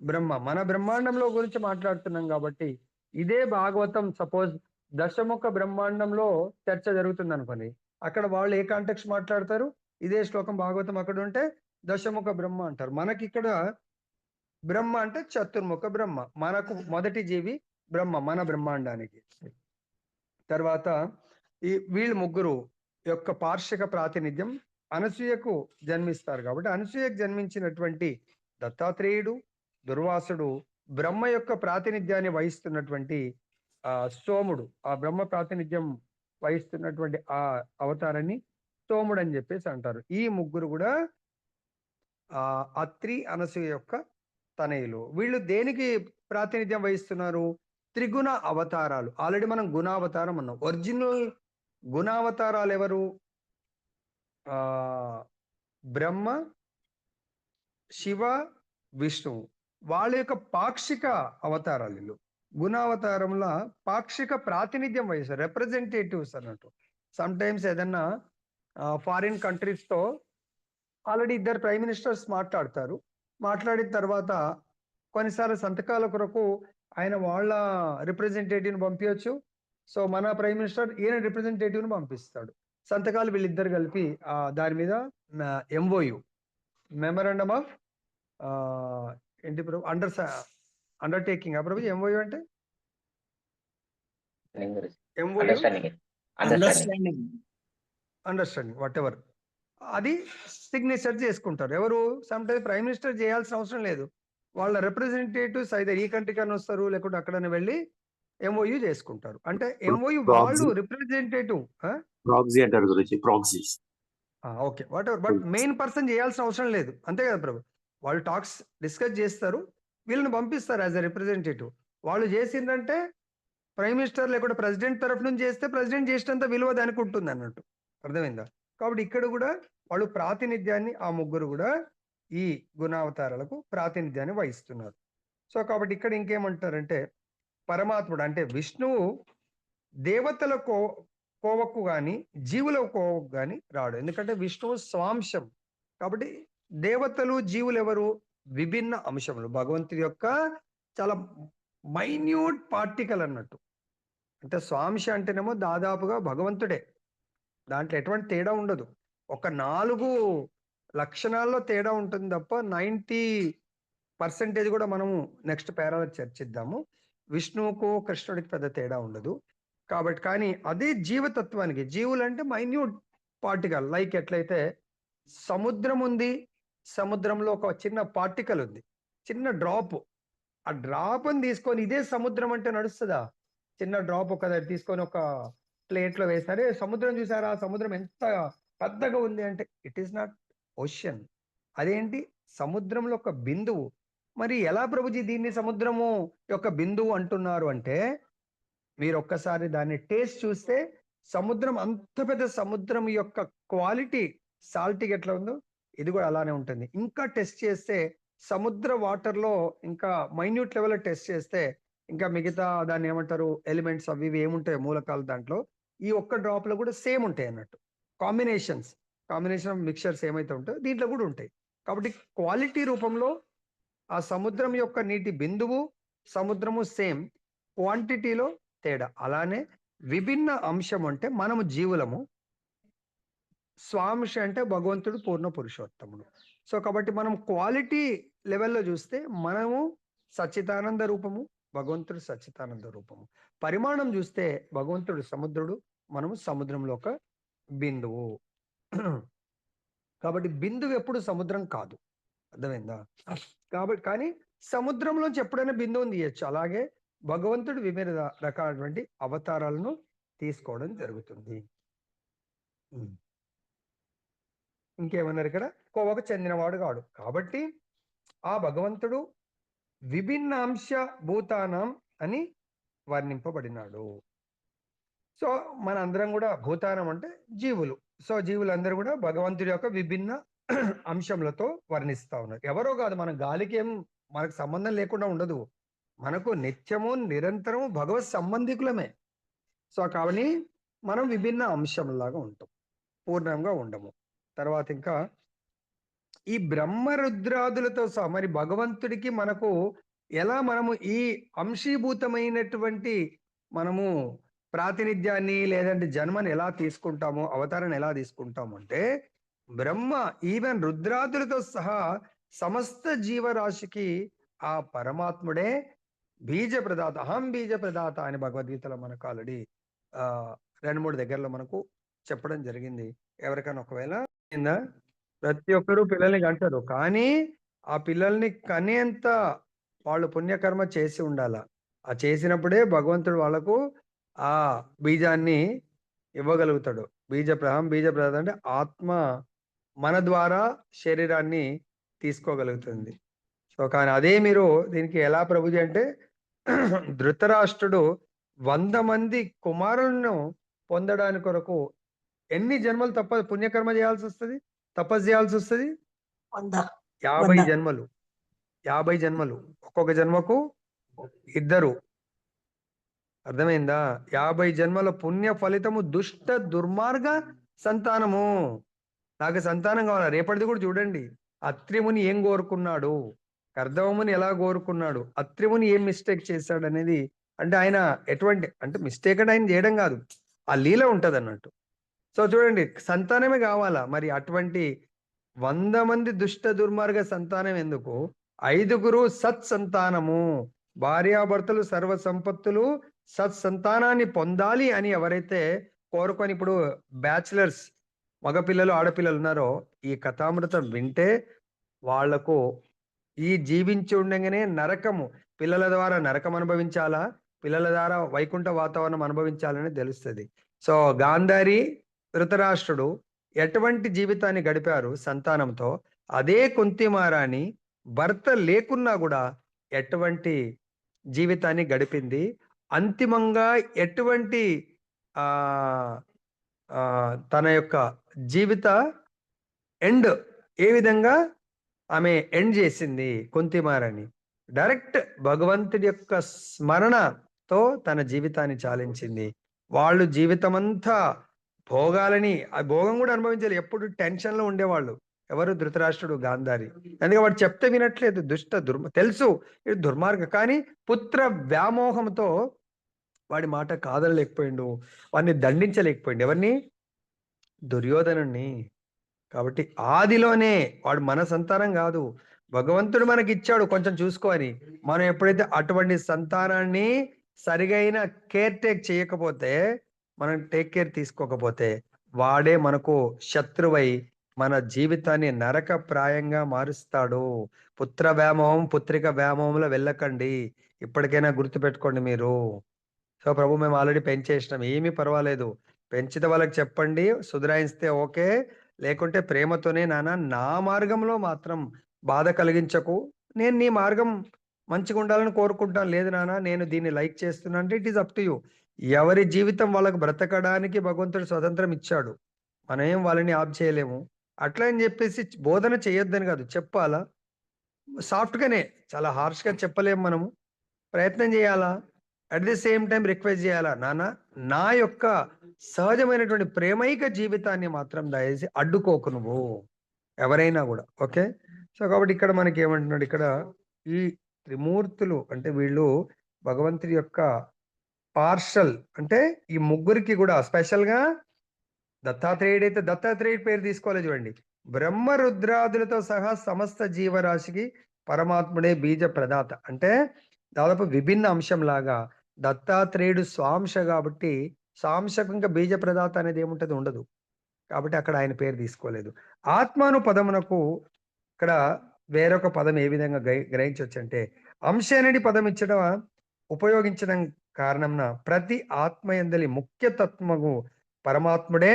బ్రహ్మ, మన బ్రహ్మాండంలో గురించి మాట్లాడుతున్నాం కాబట్టి ఇదే భాగవతం సపోజ్ దశముఖ బ్రహ్మాండంలో చర్చ జరుగుతుంది అనుకోండి, అక్కడ వాళ్ళు ఏ కాంటెక్స్ట్ మాట్లాడతారు, ఇదే శ్లోకం భాగవతం అక్కడ ఉంటే దశముఖ బ్రహ్మ అంటారు. మనకి ఇక్కడ బ్రహ్మ అంటే చతుర్ముఖ బ్రహ్మ, మనకు మొదటి జీవి బ్రహ్మ మన బ్రహ్మాండానికి. తర్వాత వీళ్ళు ముగ్గురు యొక్క పార్షిక ప్రాతినిధ్యం అనసూయకు జన్మిస్తారు కాబట్టి అనసూయకు జన్మించినటువంటి దత్తాత్రేయుడు, దుర్వాసుడు బ్రహ్మ యొక్క ప్రాతినిధ్యాన్ని వహిస్తున్నటువంటి సోముడు, ఆ బ్రహ్మ ప్రాతినిధ్యం వహిస్తున్నటువంటి ఆ అవతారాన్ని సోముడు అని చెప్పేసి అంటారు. ఈ ముగ్గురు కూడా అత్రి అనసూయ యొక్క తనయులు. వీళ్ళు దేనికి ప్రాతినిధ్యం వహిస్తున్నారు? త్రిగుణ అవతారాలు. ఆల్రెడీ మనం గుణావతారం అన్నాం. ఒరిజినల్ గుణావతారాలు ఎవరు? బ్రహ్మ, శివ, విష్ణువు. వాళ్ళ యొక్క పాక్షిక అవతారాలు వీళ్ళు. గుణావతారంలో పాక్షిక ప్రాతినిధ్యం వహిస్తారు, రిప్రజెంటేటివ్స్ అన్నట్టు. సమ్ టైమ్స్ ఏదన్నా ఫారిన్ కంట్రీస్ తో ఆల్రెడీ ఇద్దరు ప్రైమ్ మినిస్టర్స్ మాట్లాడతారు. మాట్లాడిన తర్వాత కొన్నిసార్లు సంతకాల కొరకు ఆయన వాళ్ళ రిప్రజెంటేటివ్ని పంపించవచ్చు. సో మన ప్రైమ్ మినిస్టర్ ఈయన రిప్రజెంటేటివ్ని పంపిస్తాడు. సంతకాలు వీళ్ళిద్దరు కలిపి దాని మీద ఎంఓయు, మెమరాండమ్ ఆఫ్ ఏంటి ప్రభు, అండర్టేకింగ్ ప్రభు ఎంఓయు అంటే ఎంఓయు అండర్స్టాండింగ్ వాట్ ఎవర్, అది సిగ్నేచర్ చేసుకుంటారు. ఎవరు? సమ్ టైమ్స్ ప్రైమ్ మినిస్టర్ చేయాల్సిన అవసరం లేదు, వాళ్ళ రిప్రజెంటేటివ్స్ అయితే ఈ కంట్రీకన్నా వస్తారు, లేకుంటే అక్కడనే వెళ్ళి ఎంఓయు చేసుకుంటారు. అంటే ఎంఓయు వాళ్ళు representative okay what ever, but main person చేయాల్సిన అవసరం లేదు, అంతే కదా ప్రభు. వాళ్ళు టాక్స్ డిస్కస్ చేస్తారు, వీళ్ళని పంపిస్తారు యాజ్ ఎ రిప్రజెంటేటివ్. వాళ్ళు చేసిందంటే ప్రైమ్ మినిస్టర్ లేకుంటే ప్రెసిడెంట్ తరఫు నుంచి చేస్తే ప్రెసిడెంట్ చేసినంత విలువ దానికి ఉంటుంది అన్నట్టు. అర్థమైందా? కాబట్టి ఇక్కడ కూడా వాళ్ళు ప్రాతినిధ్యాన్ని, ఆ ముగ్గురు కూడా ఈ గుణావతారాలకు ప్రాతినిధ్యాన్ని వహిస్తున్నారు. సో కాబట్టి ఇక్కడ ఇంకేమంటారంటే పరమాత్ముడు అంటే విష్ణువు దేవతల కోవకు గాని జీవుల కోవకు గాని రాడు. ఎందుకంటే విష్ణువు స్వాంశం కాబట్టి దేవతలు జీవులు ఎవరు? విభిన్న అంశములు, భగవంతుడి యొక్క చాలా మైన్యూట్ పార్టికల్ అన్నట్టు. అంటే స్వాంశ అంటేనేమో దాదాపుగా భగవంతుడే, దాంట్లో ఎటువంటి తేడా ఉండదు. ఒక 4 లక్షణాల్లో తేడా ఉంటుంది తప్ప 90% కూడా మనము నెక్స్ట్ పేరాలో చర్చిద్దాము. విష్ణువుకు కృష్ణుడికి పెద్ద తేడా ఉండదు. కాబట్టి కానీ అదే జీవతత్వానికి, జీవులు అంటే మైన్యూట్ పార్టికల్, లైక్ ఎట్లయితే సముద్రం ఉంది, సముద్రంలో ఒక చిన్న పార్టికల్ ఉంది, చిన్న డ్రాప్. ఆ డ్రాప్ని తీసుకొని ఇదే సముద్రం అంటే నడుస్తుందా? చిన్న డ్రాప్ ఒక తీసుకొని ఒక ప్లేట్ లో వేసారే సముద్రం చూసారా, సముద్రం ఎంత పెద్దగా ఉంది అంటే ఇట్ ఈస్ నాట్ ఓషన్. అదేంటి? సముద్రంలో ఒక బిందువు. మరి ఎలా ప్రభుజీ దీన్ని సముద్రము యొక్క బిందువు అంటున్నారు అంటే మీరు ఒక్కసారి దాన్ని టేస్ట్ చూస్తే సముద్రం, అంత పెద్ద సముద్రం యొక్క క్వాలిటీ సాల్టీ ఎట్లా ఉందో ఇది కూడా అలానే ఉంటుంది. ఇంకా టెస్ట్ చేస్తే సముద్ర వాటర్ లో ఇంకా మైన్యూట్ లెవెల్ టెస్ట్ చేస్తే ఇంకా మిగతా దాన్ని ఏమంటారు ఎలిమెంట్స్ అవి ఇవి ఏముంటాయి మూలకాలు దాంట్లో ఈ ఒక్క డ్రాప్ లో కూడా సేమ్ ఉంటాయి అన్నట్టు. కాంబినేషన్ ఆఫ్ మిక్చర్స్ ఏమైతే ఉంటాయో దీంట్లో కూడా ఉంటాయి. కాబట్టి క్వాలిటీ రూపంలో ఆ సముద్రం యొక్క నీటి బిందువు సముద్రము సేమ్, క్వాంటిటీలో తేడా. అలానే విభిన్న అంశం అంటే మనము జీవులము, స్వాంశ అంటే భగవంతుడు పూర్ణ పురుషోత్తముడు. సో కాబట్టి మనం క్వాలిటీ లెవెల్లో చూస్తే మనము సచ్చిదానంద రూపము, భగవంతుడు సచ్చిదానంద రూపము. పరిమాణం చూస్తే భగవంతుడు సముద్రుడు, మనము సముద్రంలో ఒక బిందువు. కాబట్టి బిందువు ఎప్పుడు సముద్రం కాదు, అర్థమైందా? కాబట్టి కానీ సముద్రంలోంచి ఎప్పుడైనా బిందువుని తీయచ్చు. అలాగే భగవంతుడు వివిధ రకాలైనటువంటి అవతారాలను తీసుకోవడం జరుగుతుంది. ఇంకేమన్నారు ఇక్కడ? కోవకు చెందినవాడు కాడు కాబట్టి ఆ భగవంతుడు విభిన్నాంశ భూతానం అని వర్ణింపబడినాడు. సో మన అందరం కూడా భూతానం అంటే జీవులు. సో జీవులందరూ కూడా భగవంతుడి యొక్క విభిన్న అంశములతో వర్ణిస్తా ఉన్నారు. ఎవరో కాదు, మన గాలికి ఏం మనకు సంబంధం లేకుండా ఉండదు. మనకు నిత్యము నిరంతరము భగవత్ సంబంధికులమే. సో కాబట్టి మనం విభిన్న అంశంలాగా ఉంటాం, పూర్ణంగా ఉండము. తర్వాత ఇంకా ఈ బ్రహ్మరుద్రాదులతో సహా మరి భగవంతుడికి మనకు ఎలా మనము ఈ అంశీభూతమైనటువంటి మనము ప్రాతినిధ్యాన్ని లేదంటే జన్మని ఎలా తీసుకుంటాము, అవతారాన్ని ఎలా తీసుకుంటాము అంటే బ్రహ్మ ఈవెన్ రుద్రాదులతో సహా సమస్త జీవరాశికి ఆ పరమాత్ముడే బీజ ప్రదాత, అహం బీజ ప్రదాత అని భగవద్గీతలో మనకు ఆల్రెడీ 2-3 దగ్గరలో మనకు చెప్పడం జరిగింది. ఎవరికైనా ఒకవేళ ప్రతి ఒక్కరూ పిల్లల్ని కంటారు, కానీ ఆ పిల్లల్ని కనేంత వాళ్ళు పుణ్యకర్మ చేసి ఉండాల. ఆ చేసినప్పుడే భగవంతుడు వాళ్ళకు ఆ బీజాన్ని ఇవ్వగలుగుతాడు. బీజ ప్రదాత అంటే ఆత్మ మన ద్వారా శరీరాన్ని తీసుకోగలుగుతుంది. సో కానీ అదే మీరు దీనికి ఎలా ప్రభుజీ అంటే ధృతరాష్ట్రుడు 100 మంది కుమారులను పొందడానికి కొరకు ఎన్ని జన్మలు పుణ్యకర్మ చేయాల్సి వస్తుంది, తపస్సు చేయాల్సి వస్తుంది? 50 జన్మలు. 50 జన్మలు, ఒక్కొక్క జన్మకు 2. అర్థమైందా? 50 జన్మల పుణ్య ఫలితము దుష్ట దుర్మార్గ సంతానము. నాకు సంతానం కావాలి. రేపటిది కూడా చూడండి. అత్రిముని ఏం కోరుకున్నాడు, కర్దవముని ఎలా కోరుకున్నాడు, అత్రిముని ఏం మిస్టేక్ చేశాడు అనేది. అంటే ఆయన ఎటువంటి అంటే మిస్టేక్ అంటే ఆయన చేయడం కాదు, ఆ లీల ఉంటది అన్నట్టు. సో చూడండి, సంతానమే కావాలా, మరి అటువంటి 100 మంది దుష్ట దుర్మార్గ సంతానం ఎందుకు? 5గురు సత్సంతానము, భార్యాభర్తలు సర్వ సంపత్తులు సత్సంతానాన్ని పొందాలి అని ఎవరైతే కోరుకొని ఇప్పుడు బ్యాచిలర్స్ మగపిల్లలు ఆడపిల్లలు ఉన్నారో ఈ కథామృతం వింటే వాళ్లకు ఈ జీవించి ఉండగానే నరకము, పిల్లల ద్వారా నరకం అనుభవించాలా, పిల్లల ద్వారా వైకుంఠ వాతావరణం అనుభవించాలని తెలుస్తుంది. సో గాంధారి ధృతరాష్ట్రుడు ఎటువంటి జీవితాన్ని గడిపారు సంతానంతో, అదే కుంతిమారాణి భర్త లేకున్నా కూడా ఎటువంటి జీవితాన్ని గడిపింది. అంతిమంగా ఎటువంటి ఆ తన యొక్క జీవిత ఎండ్ ఏ విధంగా ఆమె ఎండ్ చేసింది కుంతిమారాణి. డైరెక్ట్ భగవంతుడి యొక్క స్మరణతో తన జీవితాన్ని చాలించింది. వాళ్ళు జీవితమంతా భోగాలని, ఆ భోగం కూడా అనుభవించాలి, ఎప్పుడు టెన్షన్ లో ఉండేవాళ్ళు. ఎవరు? ధృతరాష్ట్రుడు, గాంధారి. అందుకే వాడు చెప్తే వినట్లేదు, తెలుసు ఇది దుర్మార్గం, కానీ పుత్ర వ్యామోహంతో వాడి మాట కాదనలేకపోయిండు, వాడిని దండించలేకపోయిండు. ఎవరిని? దుర్యోధనుణ్ణి. కాబట్టి ఆదిలోనే వాడు మన సంతానం కాదు, భగవంతుడు మనకి ఇచ్చాడు కొంచెం చూసుకోని. మనం ఎప్పుడైతే అటువంటి సంతానాన్ని సరిగైన కేర్ టేక్ చేయకపోతే, మనం టేక్ కేర్ తీసుకోకపోతే వాడే మనకు శత్రువై మన జీవితాన్ని నరకప్రాయంగా మారుస్తాడు. పుత్ర వ్యామోహం పుత్రిక వ్యామోహంలో వెళ్ళకండి, ఇప్పటికైనా గుర్తుపెట్టుకోండి మీరు. సో ప్రభు మేము ఆల్రెడీ పెంచేసినాం, ఏమీ పర్వాలేదు, పెంచితే వాళ్ళకి చెప్పండి, సుధరాయిస్తే ఓకే, లేకుంటే ప్రేమతోనే నాన్న నా మార్గంలో మాత్రం బాధ కలిగించకు, నేను నీ మార్గం మంచిగా ఉండాలని కోరుకుంటాను, లేదు నాన్న నేను దీన్ని లైక్ చేస్తున్నా అంటే it is up to you. ఎవరి జీవితం వాళ్ళకు బ్రతకడానికి భగవంతుడు స్వతంత్రం ఇచ్చాడు, మనం ఏం వాళ్ళని ఆప్ చేయలేము. అట్లా అని చెప్పేసి బోధన చేయొద్దని కాదు, చెప్పాలా, సాఫ్ట్గానే, చాలా హార్ష్గా చెప్పలేము మనము, ప్రయత్నం చేయాలా, at the same time request చేయాలా, నాన్న నా యొక్క సహజమైనటువంటి ప్రేమైక జీవితాన్ని మాత్రం దయచేసి అడ్డుకోకు నువ్వు, ఎవరైనా కూడా. ఓకే. సో కాబట్టి ఇక్కడ మనకి ఏమంటున్నాడు, ఇక్కడ ఈ త్రిమూర్తులు అంటే వీళ్ళు భగవంతుడి యొక్క పార్షల్, అంటే ఈ ముగ్గురికి కూడా స్పెషల్ గా దత్తాత్రేయుడైతే దత్తాత్రేయుడి పేరు తీసుకోవాలి చూడండి. బ్రహ్మ రుద్రాదులతో సహా సమస్త జీవరాశికి పరమాత్ముడే బీజ ప్రదాత. అంటే దాదాపు విభిన్న అంశం లాగా దత్తాత్రేయుడు స్వాంశ కాబట్టి సాంశకంగా బీజ ప్రదాత అనేది ఏముంటది, ఉండదు. కాబట్టి అక్కడ ఆయన పేరు తీసుకోలేదు. ఆత్మాను పదమునకు ఇక్కడ వేరొక పదం ఏ విధంగా గ్రహించవచ్చు అంటే, అంశ అనేది పదం ఇచ్చడం ఉపయోగించడం కారణంన ప్రతి ఆత్మయందలి ముఖ్య తత్వము పరమాత్ముడే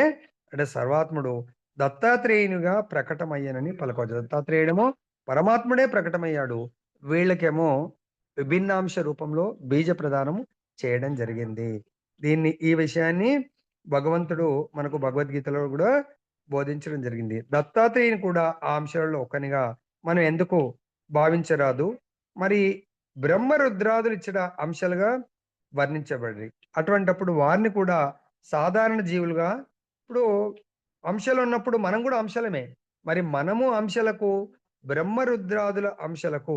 అంటే సర్వాత్ముడు దత్తాత్రేయునిగా ప్రకటమయ్యానని పలకవచ్చు. దత్తాత్రేయుడేమో పరమాత్ముడే ప్రకటమయ్యాడు, వీళ్ళకేమో విభిన్నాంశ రూపంలో బీజ ప్రదానం చేయడం జరిగింది. ఈ విషయాన్ని భగవంతుడు మనకు భగవద్గీతలో కూడా బోధించడం జరిగింది. దత్తాత్రేయుని కూడా ఆ అంశాలలో ఒకనిగా మనం ఎందుకు భావించరాదు? మరి బ్రహ్మ రుద్రాదులు ఇచ్చిన అంశాలుగా వర్ణించబడి అటువంటప్పుడు వారిని కూడా సాధారణ జీవులుగా ఇప్పుడు అంశాలు ఉన్నప్పుడు మనం కూడా అంశలమే. మరి మనము అంశాలకు బ్రహ్మ రుద్రాదుల అంశాలకు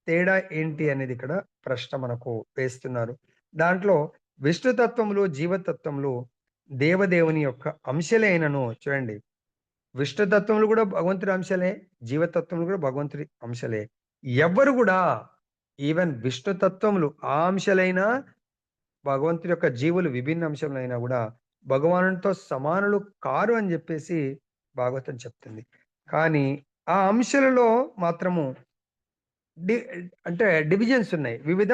తేడా ఏంటి అనేది ఇక్కడ ప్రశ్న మనకు వేస్తున్నారు. దాంట్లో విష్ణుతత్వములు, జీవతత్వములు దేవదేవుని యొక్క అంశలే అయినను చూడండి. విష్ణుతత్వములు కూడా భగవంతుడి అంశలే, జీవతత్వములు కూడా భగవంతుడి అంశలే. ఎవ్వరు కూడా ఈవెన్ విష్ణుతత్వములు ఆ అంశాలైనా భగవంతుడి యొక్క జీవులు విభిన్న అంశములైనా కూడా భగవానునితో సమానులు కారు అని చెప్పేసి భాగవతం చెప్తుంది. కానీ ఆ అంశాలలో మాత్రము డి అంటే డివిజన్స్ ఉన్నాయి. వివిధ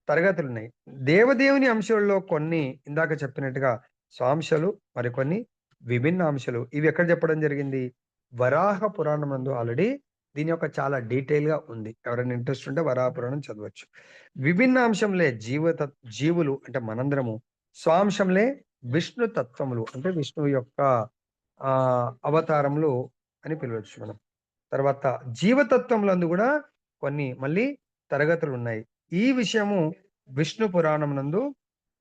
తరగతులున్నాయి. దేవదేవుని అంశాల్లో కొన్ని ఇందాక చెప్పినట్టుగా స్వాంశలు, మరికొన్ని విభిన్న అంశాలు. ఇవి ఎక్కడ చెప్పడం జరిగింది? వరాహ పురాణం నందు ఆల్రెడీ దీని యొక్క చాలా డీటెయిల్‌గా ఉంది. ఎవరైనా ఇంట్రెస్ట్ ఉంటే వరాహ పురాణం చదవచ్చు. విభిన్న అంశంలే జీవులు అంటే మనందరము. స్వాంశంలే విష్ణు తత్వములు అంటే విష్ణువు యొక్క అవతారములు అని పిలవచ్చు మనం. తర్వాత జీవతత్వములందు కూడా కొన్ని మళ్ళీ తరగతులున్నాయి. ఈ విషయము విష్ణు పురాణం నందు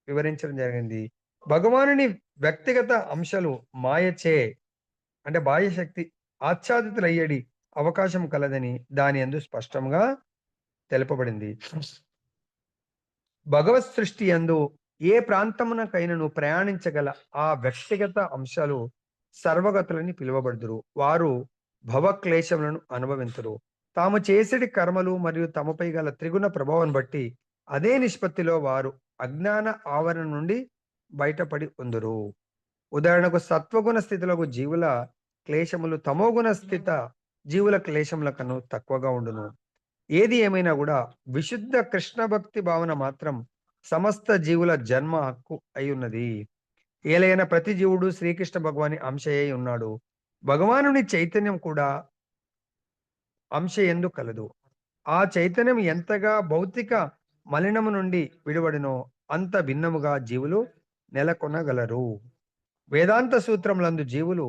వివరించడం జరిగింది. భగవానుని వ్యక్తిగత అంశాలు మాయచే అంటే బాహ్య శక్తి ఆచ్ఛాదితులయ్యేడి అవకాశం కలదని దాని యందు స్పష్టంగా తెలుపబడింది. భగవత్ సృష్టి యందు ఏ ప్రాంతమునకైనను ప్రయాణించగల ఆ వ్యక్తిగత అంశాలు సర్వగతులని పిలువబడుదురు. వారు భవక్లేశములను అనుభవింతురు. తాము చేసేటి కర్మలు మరియు తమపై గల త్రిగుణ ప్రభావం బట్టి అదే నిష్పత్తిలో వారు అజ్ఞాన ఆవరణ నుండి బయటపడి ఉందురు. ఉదాహరణకు సత్వగుణ స్థితిలకు జీవుల క్లేశములు తమోగుణ స్థిత జీవుల క్లేశముల కన్నా తక్కువగా ఉండును. ఏది ఏమైనా కూడా విశుద్ధ కృష్ణ భక్తి భావన మాత్రం సమస్త జీవుల జన్మ హక్కు అయి ఉన్నది. ఏలైనా ప్రతి జీవుడు శ్రీకృష్ణ భగవాని అంశయ్య ఉన్నాడు. భగవానుని చైతన్యం కూడా అంశ ఎందు కలదు. ఆ చైతన్యం ఎంతగా భౌతిక మలినము నుండి విడివడినో అంత భిన్నముగా జీవులు నెలకొనగలరు. వేదాంత సూత్రములందు జీవులు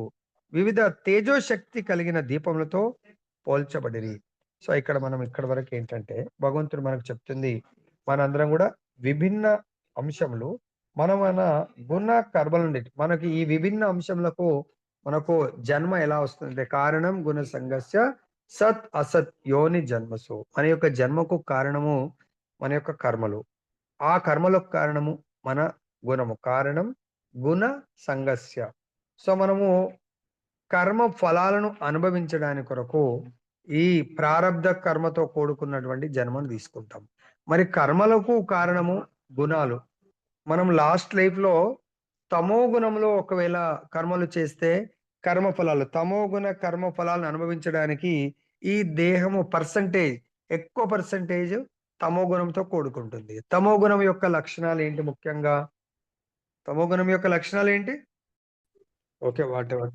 వివిధ తేజోశక్తి కలిగిన దీపములతో పోల్చబడిరి. సో ఇక్కడ మనం ఇక్కడ వరకు ఏంటంటే భగవంతుడు మనకు చెప్తుంది మనందరం కూడా విభిన్న అంశములు మన గుణ కర్మల నుండి మనకి ఈ విభిన్న అంశములకు మనకు జన్మ ఎలా వస్తుంది? కారణం గుణ సంగస్య సత్ అసత్ యోని జన్మసు. మన యొక్క జన్మకు కారణము మన యొక్క కర్మలు. ఆ కర్మలకు కారణము మన గుణము. కారణం గుణ సంగస్య. సో మనము కర్మ ఫలాలను అనుభవించడానికి కొరకు ఈ ప్రారబ్ధ కర్మతో కూడుకున్నటువంటి జన్మను తీసుకుంటాం. మరి కర్మలకు కారణము గుణాలు. మనం లాస్ట్ లైఫ్ లో తమో గుణంలో ఒకవేళ కర్మలు చేస్తే కర్మ ఫలాలు తమో గుణ కర్మ ఫలాలను అనుభవించడానికి ఈ దేహము ఎక్కువ పర్సంటేజ్ తమో గుణంతో కూడుకుంటుంది. తమో గుణం యొక్క లక్షణాలు ఏంటి? ముఖ్యంగా తమో గుణం యొక్క లక్షణాలు ఏంటి? Okay, whatever.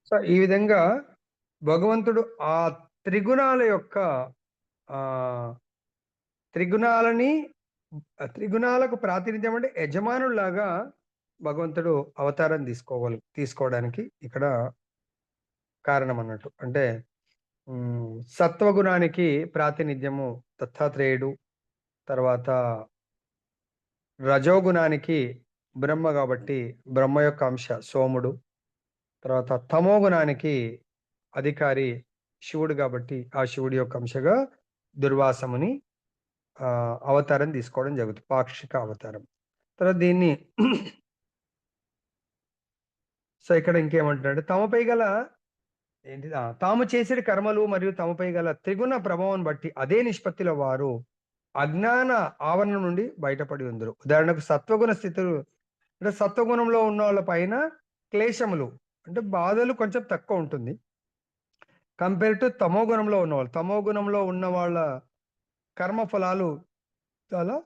సో ఈ విధంగా భగవంతుడు ఆ త్రిగుణాల యొక్క ఆ త్రిగుణాలని త్రిగుణాలకు ప్రాతినిధ్యం అంటే యజమానుల్లాగా భగవంతుడు అవతారం తీసుకోవడానికి ఇక్కడ కారణం అన్నట్టు. అంటే సత్వగుణానికి ప్రాతినిధ్యము దత్తాత్రేయుడు, తర్వాత రజోగుణానికి బ్రహ్మ కాబట్టి బ్రహ్మ యొక్క అంశ సోముడు, తర్వాత తమో గుణానికి అధికారి శివుడు కాబట్టి ఆ శివుడి యొక్క అంశగా దుర్వాసముని అవతారం తీసుకోవడం జరుగుతుంది, పాక్షిక అవతారం. తర్వాత దీన్ని సో ఇక్కడ ఇంకేమంటున్నాడు? తమపై గల ఏంటి తాము చేసే కర్మలు మరియు తమపై గల త్రిగుణ ప్రభావం బట్టి అదే నిష్పత్తిలో వారు అజ్ఞాన ఆవరణ నుండి బయటపడి ఉందరు. ఉదాహరణకు సత్వగుణ స్థితులు అంటే సత్వగుణంలో ఉన్న వాళ్ళ పైన క్లేశములు అంటే బాధలు కొంచెం తక్కువ ఉంటుంది కంపేర్ టు తమో గుణంలో ఉన్నవాళ్ళు. తమో గుణంలో ఉన్న వాళ్ళ కర్మ ఫలాలు చాలా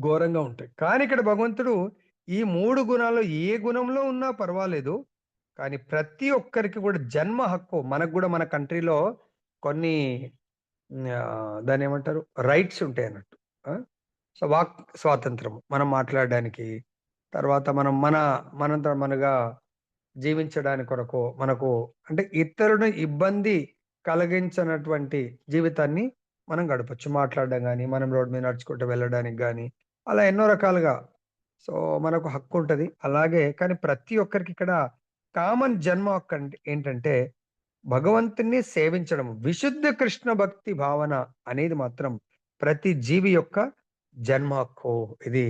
ఘోరంగా ఉంటాయి. కానీ ఇక్కడ భగవంతుడు ఈ 3 గుణాలు ఏ గుణంలో ఉన్నా పర్వాలేదు, కానీ ప్రతి ఒక్కరికి కూడా జన్మ హక్కు. మనకు కూడా మన కంట్రీలో కొన్ని దాన్ని ఏమంటారు రైట్స్ ఉంటాయి అన్నట్టు. సో వాక్ స్వాతంత్రం మనం మాట్లాడడానికి, తర్వాత మనం మనంత మనగా జీవించడానికి కొరకు మనకు అంటే ఇతరులను ఇబ్బంది కలిగించనటువంటి జీవితాన్ని మనం గడపొచ్చు. మాట్లాడడం గాని, మనం రోడ్ మీద నడుచుకుంటూ వెళ్ళడానికి గాని, అలా ఎన్నో రకాలుగా. సో, మనకు హక్కుంటది. అలాగే కానీ ప్రతి ఒక్కరికి ఇక్కడ కామన్ జన్మ హక్కు అంటే ఏంటంటే, భగవంతుడిని సేవించడం. విశుద్ధ కృష్ణ భక్తి భావన అనేది మాత్రం ప్రతి జీవి యొక్క జన్మ హక్కు. ఇది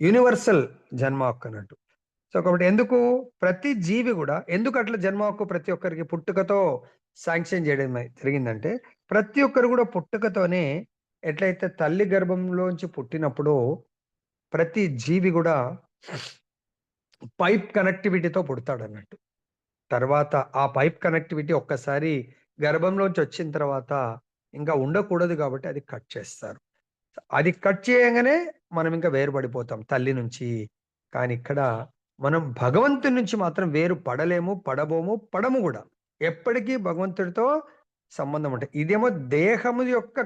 యూనివర్సల్ జన్మ హక్కు అన్నట్టు. సో, కాబట్టి ఎందుకు ప్రతి జీవి గూడా ఎందుకు అట్లా జన్మ హక్కు ప్రతి ఒక్కరికి పుట్టుకతో శాంక్షన్ చేయడం జరిగిందంటే, ప్రతి ఒక్కరు గూడా పుట్టుకతోనే ఎట్లయితే తల్లి గర్భంలోంచి పుట్టినప్పుడు ప్రతి జీవి గూడా పైప్ కనెక్టివిటీతో పుడతాడన్నట్టు. తర్వాత ఆ పైప్ కనెక్టివిటీ ఒక్కసారి గర్భంలోంచి వచ్చిన తర్వాత ఇంకా ఉండకూడదు గాబట్టి అది కట్ చేస్తారు. అది కట్ చేయంగానే మనం ఇంకా వేరుపడిపోతాం తల్లి నుంచి. కానీ ఇక్కడ మనం భగవంతుని నుంచి మాత్రం వేరు పడలేము, పడబోము, పడము గూడా. ఎప్పటికీ భగవంతుడితో సంబంధం ఉంటాయి. ఇదేమో దేహము యొక్క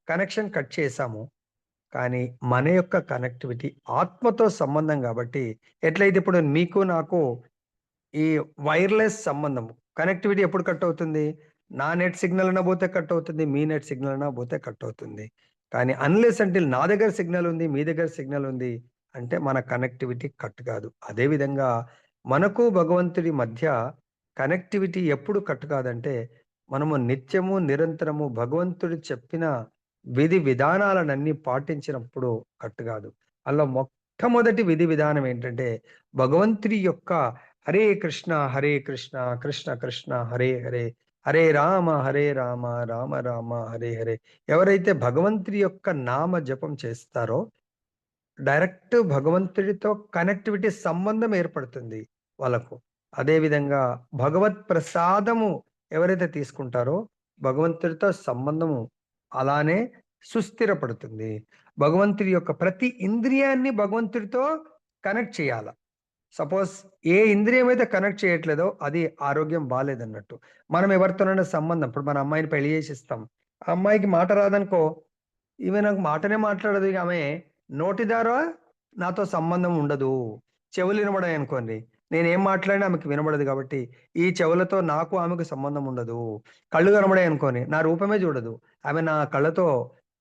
కనెక్షన్ కట్ చేశాము. కానీ మన యొక్క కనెక్టివిటీ ఆత్మతో సంబంధం గాబట్టి, ఎట్లయితే ఇప్పుడు మీకు నాకు ఈ వైర్‌లెస్ సంబంధం. కనెక్టివిటీ ఎప్పుడు కట్ అవుతుంది? నా నెట్ సిగ్నల్ అన్నా పోతే కట్ అవుతుంది. మీ నెట్ సిగ్నల్ అన్నా పోతే కట్ అవుతుంది. కానీ అన్‌లెస్ అంటిల్ నా దగ్గర సిగ్నల్ ఉంది. మీ దగ్గర సిగ్నల్ ఉంది. అంటే మన కనెక్టివిటీ కట్ కాదు. అదే విధంగా మనకు భగవంతుడి మధ్య కనెక్టివిటీ ఎప్పుడు కట్ కాదంటే, మనము నిత్యము, నిరంతరము భగవంతుడు చెప్పిన విధి విధానాలనన్నీ పాటించినప్పుడు కట్ కాదు. అలా మొట్టమొదటి విధి విధానం ఏంటంటే, భగవంతుడి యొక్క హరే కృష్ణ, కృష్ణ కృష్ణ హరే హరే, హరే రామ, రామ రామ హరే హరే. ఎవరైతే భగవంతుడి యొక్క నామ జపం చేస్తారో, డైరెక్ట్ భగవంతుడితో కనెక్టివిటీ సంబంధం ఏర్పడుతుంది వాళ్ళకు. అదే విధంగా భగవత్ ప్రసాదము ఎవరైతే తీసుకుంటారో, భగవంతుడితో సంబంధము అలానే సుస్థిరపడుతుంది. భగవంతుడి యొక్క ప్రతి ఇంద్రియాన్ని భగవంతుడితో కనెక్ట్ చేయాల. సపోజ్ ఏ ఇంద్రియం అయితే కనెక్ట్ చేయట్లేదో అది ఆరోగ్యం బాలేదన్నట్టు. మనం ఎవరితోనైనా సంబంధం ఇప్పుడు మన అమ్మాయిని పెళ్లి చేసిస్తాం. ఆ అమ్మాయికి మాట రాదనుకో, ఈమె నాకు మాటనే మాట్లాడదు. ఇక ఆమె నోటి ద్వారా నాతో సంబంధం ఉండదు. చెవులు వినబడాయనుకోండి, నేనేం మాట్లాడినా ఆమెకి వినబడదు కాబట్టి, ఈ చెవులతో నాకు ఆమెకు సంబంధం ఉండదు. కళ్ళు కనబడాయనుకోని, నా రూపమే చూడదు. ఆమె నా కళ్ళతో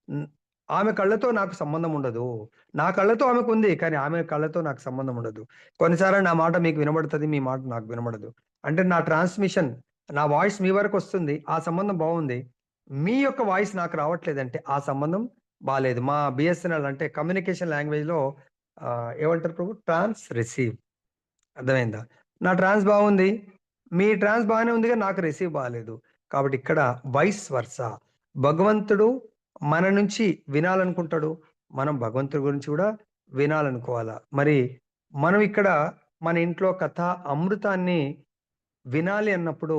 హ్మ్, ఆమె కళ్ళతో నాకు సంబంధం ఉండదు. నా కళ్ళతో ఆమెకుంది. కానీ ఆమె కళ్ళతో నాకు సంబంధం ఉండదు. కొన్నిసార్లు నా మాట మీకు వినబడుతది. మీ మాట నాకు వినబడదు. అంటే నా ట్రాన్స్‌మిషన్ నా వాయిస్ మీ వరకొస్తుంది. ఆ సంబంధం బావుంది. మీ యొక్క వాయిస్ నాకు రావట్లేదంటే ఆ సంబంధం బాలేదు. మా బిఎస్ఎన్ఎల్ అంటే కమ్యూనికేషన్ లాంగ్వేజ్‌లో ఏమంటారు ప్రభు? ట్రాన్స్ రిసీవ్. అర్థమైందా? నా ట్రాన్స్ బాగుంది. మీ ట్రాన్స్ బాగానే ఉంది గానీ నాకు రిసీవ్ బాలేదు. కాబట్టి ఇక్కడ వైస్ వర్సా. భగవంతుడు మన నుంచి వినాలనుకుంటాడు. మనం భగవంతుడి గురించి కూడా వినాలనుకోవాలా. మరి మనం ఇక్కడ మన ఇంట్లో కథ అమృతాన్ని వినాలి అన్నప్పుడు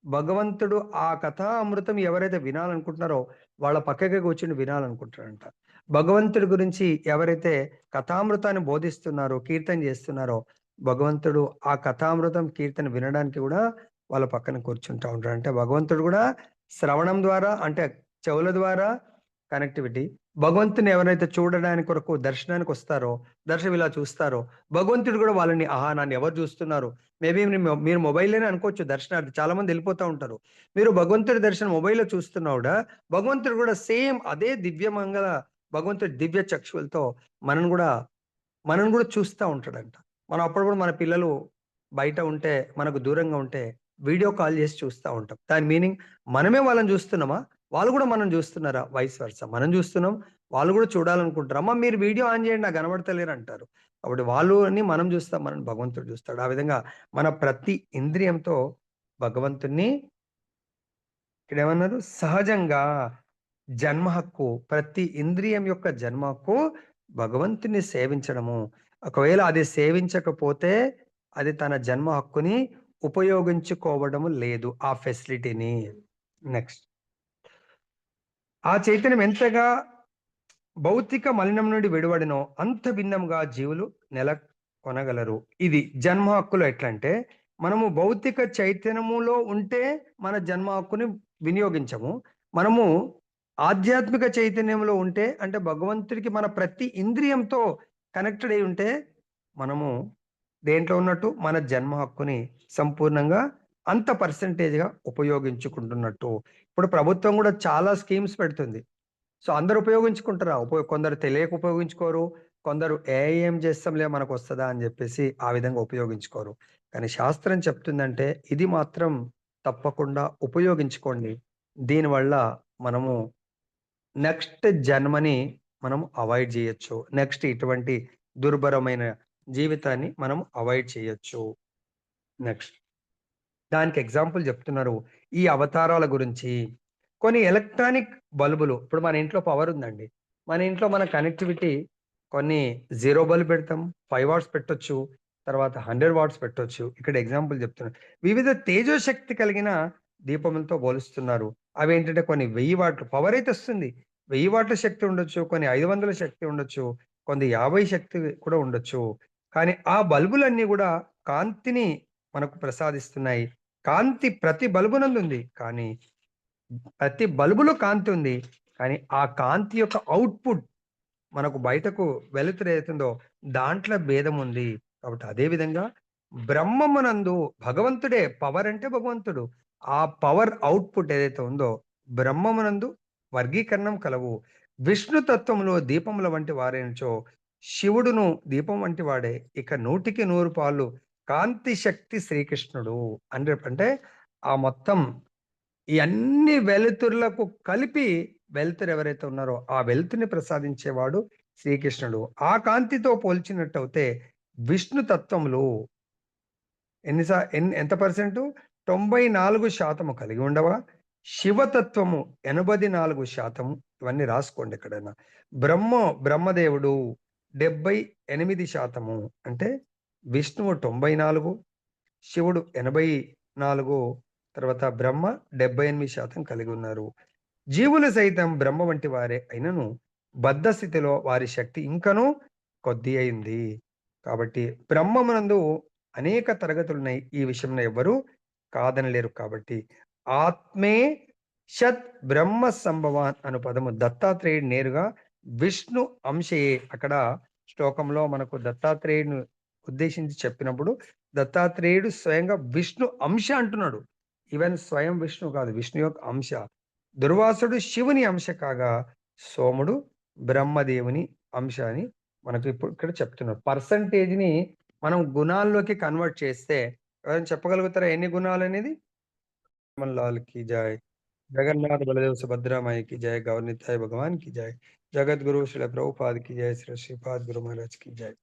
భగవంతుడు ఆ కథా అమృతం ఎవరైతే వినాలనుకుంటున్నారో వాళ్ళ పక్కకే కూర్చొని వినాలనుకుంటాడంట. భగవంతుడి గురించి ఎవరైతే కథామృతాన్ని బోధిస్తున్నారో, కీర్తన చేస్తున్నారో భగవంతుడు ఆ కథామృతం, కీర్తన వినడానికి గూడా వాళ్ళ పక్కన కూర్చుంటా ఉంటాడు. అంటే భగవంతుడు గూడా శ్రవణం ద్వారా అంటే చెవుల ద్వారా కనెక్టివిటీ. భగవంతుని ఎవరైతే చూడడానికి కొరకు దర్శనానికొస్తారో, దర్శనం ఇలా చూస్తారో, భగవంతుడు గూడా వాళ్ళని ఆహా! నన్ను ఎవరు చూస్తున్నారు? మేబీ మీరు మొబైల్‌లోనే అనుకోవచ్చు దర్శనార్థి. చాలా మంది ఎళ్ళిపోతా ఉంటారు. మీరు భగవంతుడి దర్శనం మొబైల్‌లో చూస్తున్నా గూడా, భగవంతుడు గూడా సేమ్ అదే దివ్యమంగళ భగవంతుడి దివ్య చక్షువులతో మనను గూడా మనను గూడా చూస్తా ఉంటాడంట. మనం అప్పుడప్పుడు మన పిల్లలు బయట ఉంటే, మనకు దూరంగా ఉంటే, వీడియో కాల్ జేసి చూస్తా ఉంటాం. దాని మీనింగ్ మనమే వాళ్ళని జూస్తున్నామా? వాళ్ళు గూడా మనల్ని జూస్తున్నారా? Vice versa. మనం జూస్తున్నాం, వాళ్ళు గూడా చూడాలనుకుంటారు. అమ్మ మీరు వీడియో ఆన్ జేయండి నాకు కనబడతలేరంటారు. కాబట్టి వాళ్ళని మనం జూస్తాం, మనల్ని భగవంతుడు జూస్తాడు. ఆ విధంగా మన ప్రతి ఇంద్రియంతో భగవంతుడిని ఇక్కడేమన్నారు? సహజంగా జన్మ హక్కు. ప్రతి ఇంద్రియం యొక్క జన్మ హక్కు భగవంతుని సేవించడము. ఒకవేళ అది సేవించకపోతే అది తన జన్మ హక్కుని ఉపయోగించుకోవడము లేదు. ఆ ఫెసిలిటీని. నెక్స్ట్. ఆ చైతన్యం ఎంతగా భౌతిక మలినం నుండి విడివడినో అంత భిన్నంగా జీవులు నెలకొనగలరు. ఇది జన్మ హక్కులో ఎట్లంటే, మనము భౌతిక చైతన్యములో ఉంటే మన జన్మ హక్కుని వినియోగించము. మనము ఆధ్యాత్మిక చైతన్యంలో ఉంటే అంటే భగవంతుడికి మన ప్రతి ఇంద్రియంతో కనెక్టెడ్ అయి ఉంటే మనము దేంట్లో ఉన్నట్టు మన జన్మ హక్కుని సంపూర్ణంగా అంత పర్సెంటేజ్‌గా ఉపయోగించుకుంటున్నట్టు. ఇప్పుడు ప్రభుత్వం గూడా చాలా స్కీమ్స్ పెడుతుంది. సో, అందరూ ఉపయోగించుకుంటారా? కొందరు తెలియక ఉపయోగించుకోరు. కొందరు ఏం చేస్తాంలే మనకొస్తదా అని జెప్పేసి ఆ విధంగా ఉపయోగించుకోరు. కానీ శాస్త్రం చెప్తుందంటే ఇది మాత్రం తప్పకుండా ఉపయోగించుకోండి. దీనివల్ల మనము నెక్స్ట్ జన్మని మనం అవాయిడ్ జేయొచ్చు. నెక్స్ట్ ఇటువంటి దుర్భరమైన జీవితాన్ని మనం అవాయిడ్ చేయొచ్చు. నెక్స్ట్ దానికి ఎగ్జాంపుల్ జెప్తున్నారు. ఈ అవతారాల గురించి. కొన్ని ఎలక్ట్రానిక్ బల్బులు ఇప్పుడు మన ఇంట్లో పవర్ ఉందండి. మన ఇంట్లో మన కనెక్టివిటీ కొన్ని 0 బల్బ్ పెడతాం. 5 వాట్స్ పెట్టొచ్చు. తర్వాత 100 వాట్స్ పెట్టొచ్చు. ఇక్కడ ఎగ్జాంపుల్ జెప్తున్నాను. వివిధ తేజోశక్తి కలిగిన దీపములతో పోలుస్తున్నారు. అవేంటంటే కొన్ని 1000 వాట్ల పవర్ అయితే వస్తుంది. 1000 వాట్ల శక్తి ఉండొచ్చు. కొన్ని 500 శక్తి ఉండొచ్చు. కొన్ని 50 శక్తి కూడా ఉండొచ్చు. కానీ ఆ బల్బులన్నీ గూడా కాంతిని మనకు ప్రసాదిస్తున్నాయి. కాంతి ప్రతి బల్బునందుంది. కానీ ప్రతి బల్బులో కాంతి ఉంది. కానీ ఆ కాంతి యొక్క ఔట్‌పుట్ మనకు బయటకు వెలుతురేతుందో దాంట్లో భేదం ఉంది. కాబట్టి అదే విధంగా బ్రహ్మమునందు భగవంతుడే పవర్ అంటే భగవంతుడు. ఆ పవర్ ఔట్‌పుట్ ఏదైతే ఉందో బ్రహ్మమునందు వర్గీకరణం కలవు. విష్ణు తత్వములో దీపముల వంటి వారైనచో శివుడును దీపం వంటి వాడే. ఇక 100కి 100 పాళ్ళు కాంతి శక్తి శ్రీకృష్ణుడు. అంటే ఆ మొత్తం ఈ అన్ని వెలుతురులకు కలిపి వెలుతురు ఎవరైతే ఉన్నారో ఆ వెలుతురుని ప్రసాదించేవాడు శ్రీకృష్ణుడు. ఆ కాంతితో పోల్చినట్టయితే విష్ణు తత్వములు ఎంత పర్సెంటు 94% కలిగి ఉండవా? శివతత్వము 84% ఇవన్నీ రాసుకోండి ఎక్కడైనా. బ్రహ్మదేవుడు 78% అంటే విష్ణువు 94, శివుడు 84, తర్వాత బ్రహ్మ 78% కలిగి ఉన్నారు. జీవులు సైతం బ్రహ్మ వంటి వారే అయినను బద్ధ స్థితిలో వారి శక్తి ఇంకనూ కొద్ది అయింది. కాబట్టి బ్రహ్మమునందు అనేక తరగతులున్నాయి. ఈ విషయంలో ఎవ్వరు కాదనలేరు కాబట్టి ఆత్మే షత్ బ్రహ్మ సంభవాన్ అను పదము దత్తాత్రేయుడు నేరుగా విష్ణు అంశయే. అక్కడ శ్లోకంలో మనకు దత్తాత్రేయుడిని ఉద్దేశించి చెప్పినప్పుడు దత్తాత్రేయుడు స్వయంగా విష్ణు అంశ అంటున్నాడు. ఈవెన్ స్వయం విష్ణు కాదు. విష్ణు యొక్క అంశ. దుర్వాసుడు శివుని అంశ కాగా సోముడు బ్రహ్మదేవుని అంశ అని మనకు ఇప్పుడు ఇక్కడ చెప్తున్నారు. పర్సెంటేజ్‌ని మనం గుణాల్లోకి కన్వర్ట్ చేస్తే ఎవరైనా చెప్పగలుగుతారా ఎన్ని గుణాలనేది? रमन लाल की जय। जगन्नाथ बलदेव सुभद्रा माई की जय। गौर निताई भगवान की जय। जगत गुरु श्रील प्रभुपाद की जय। श्री श्रीपाद गुरु महाराज की जय।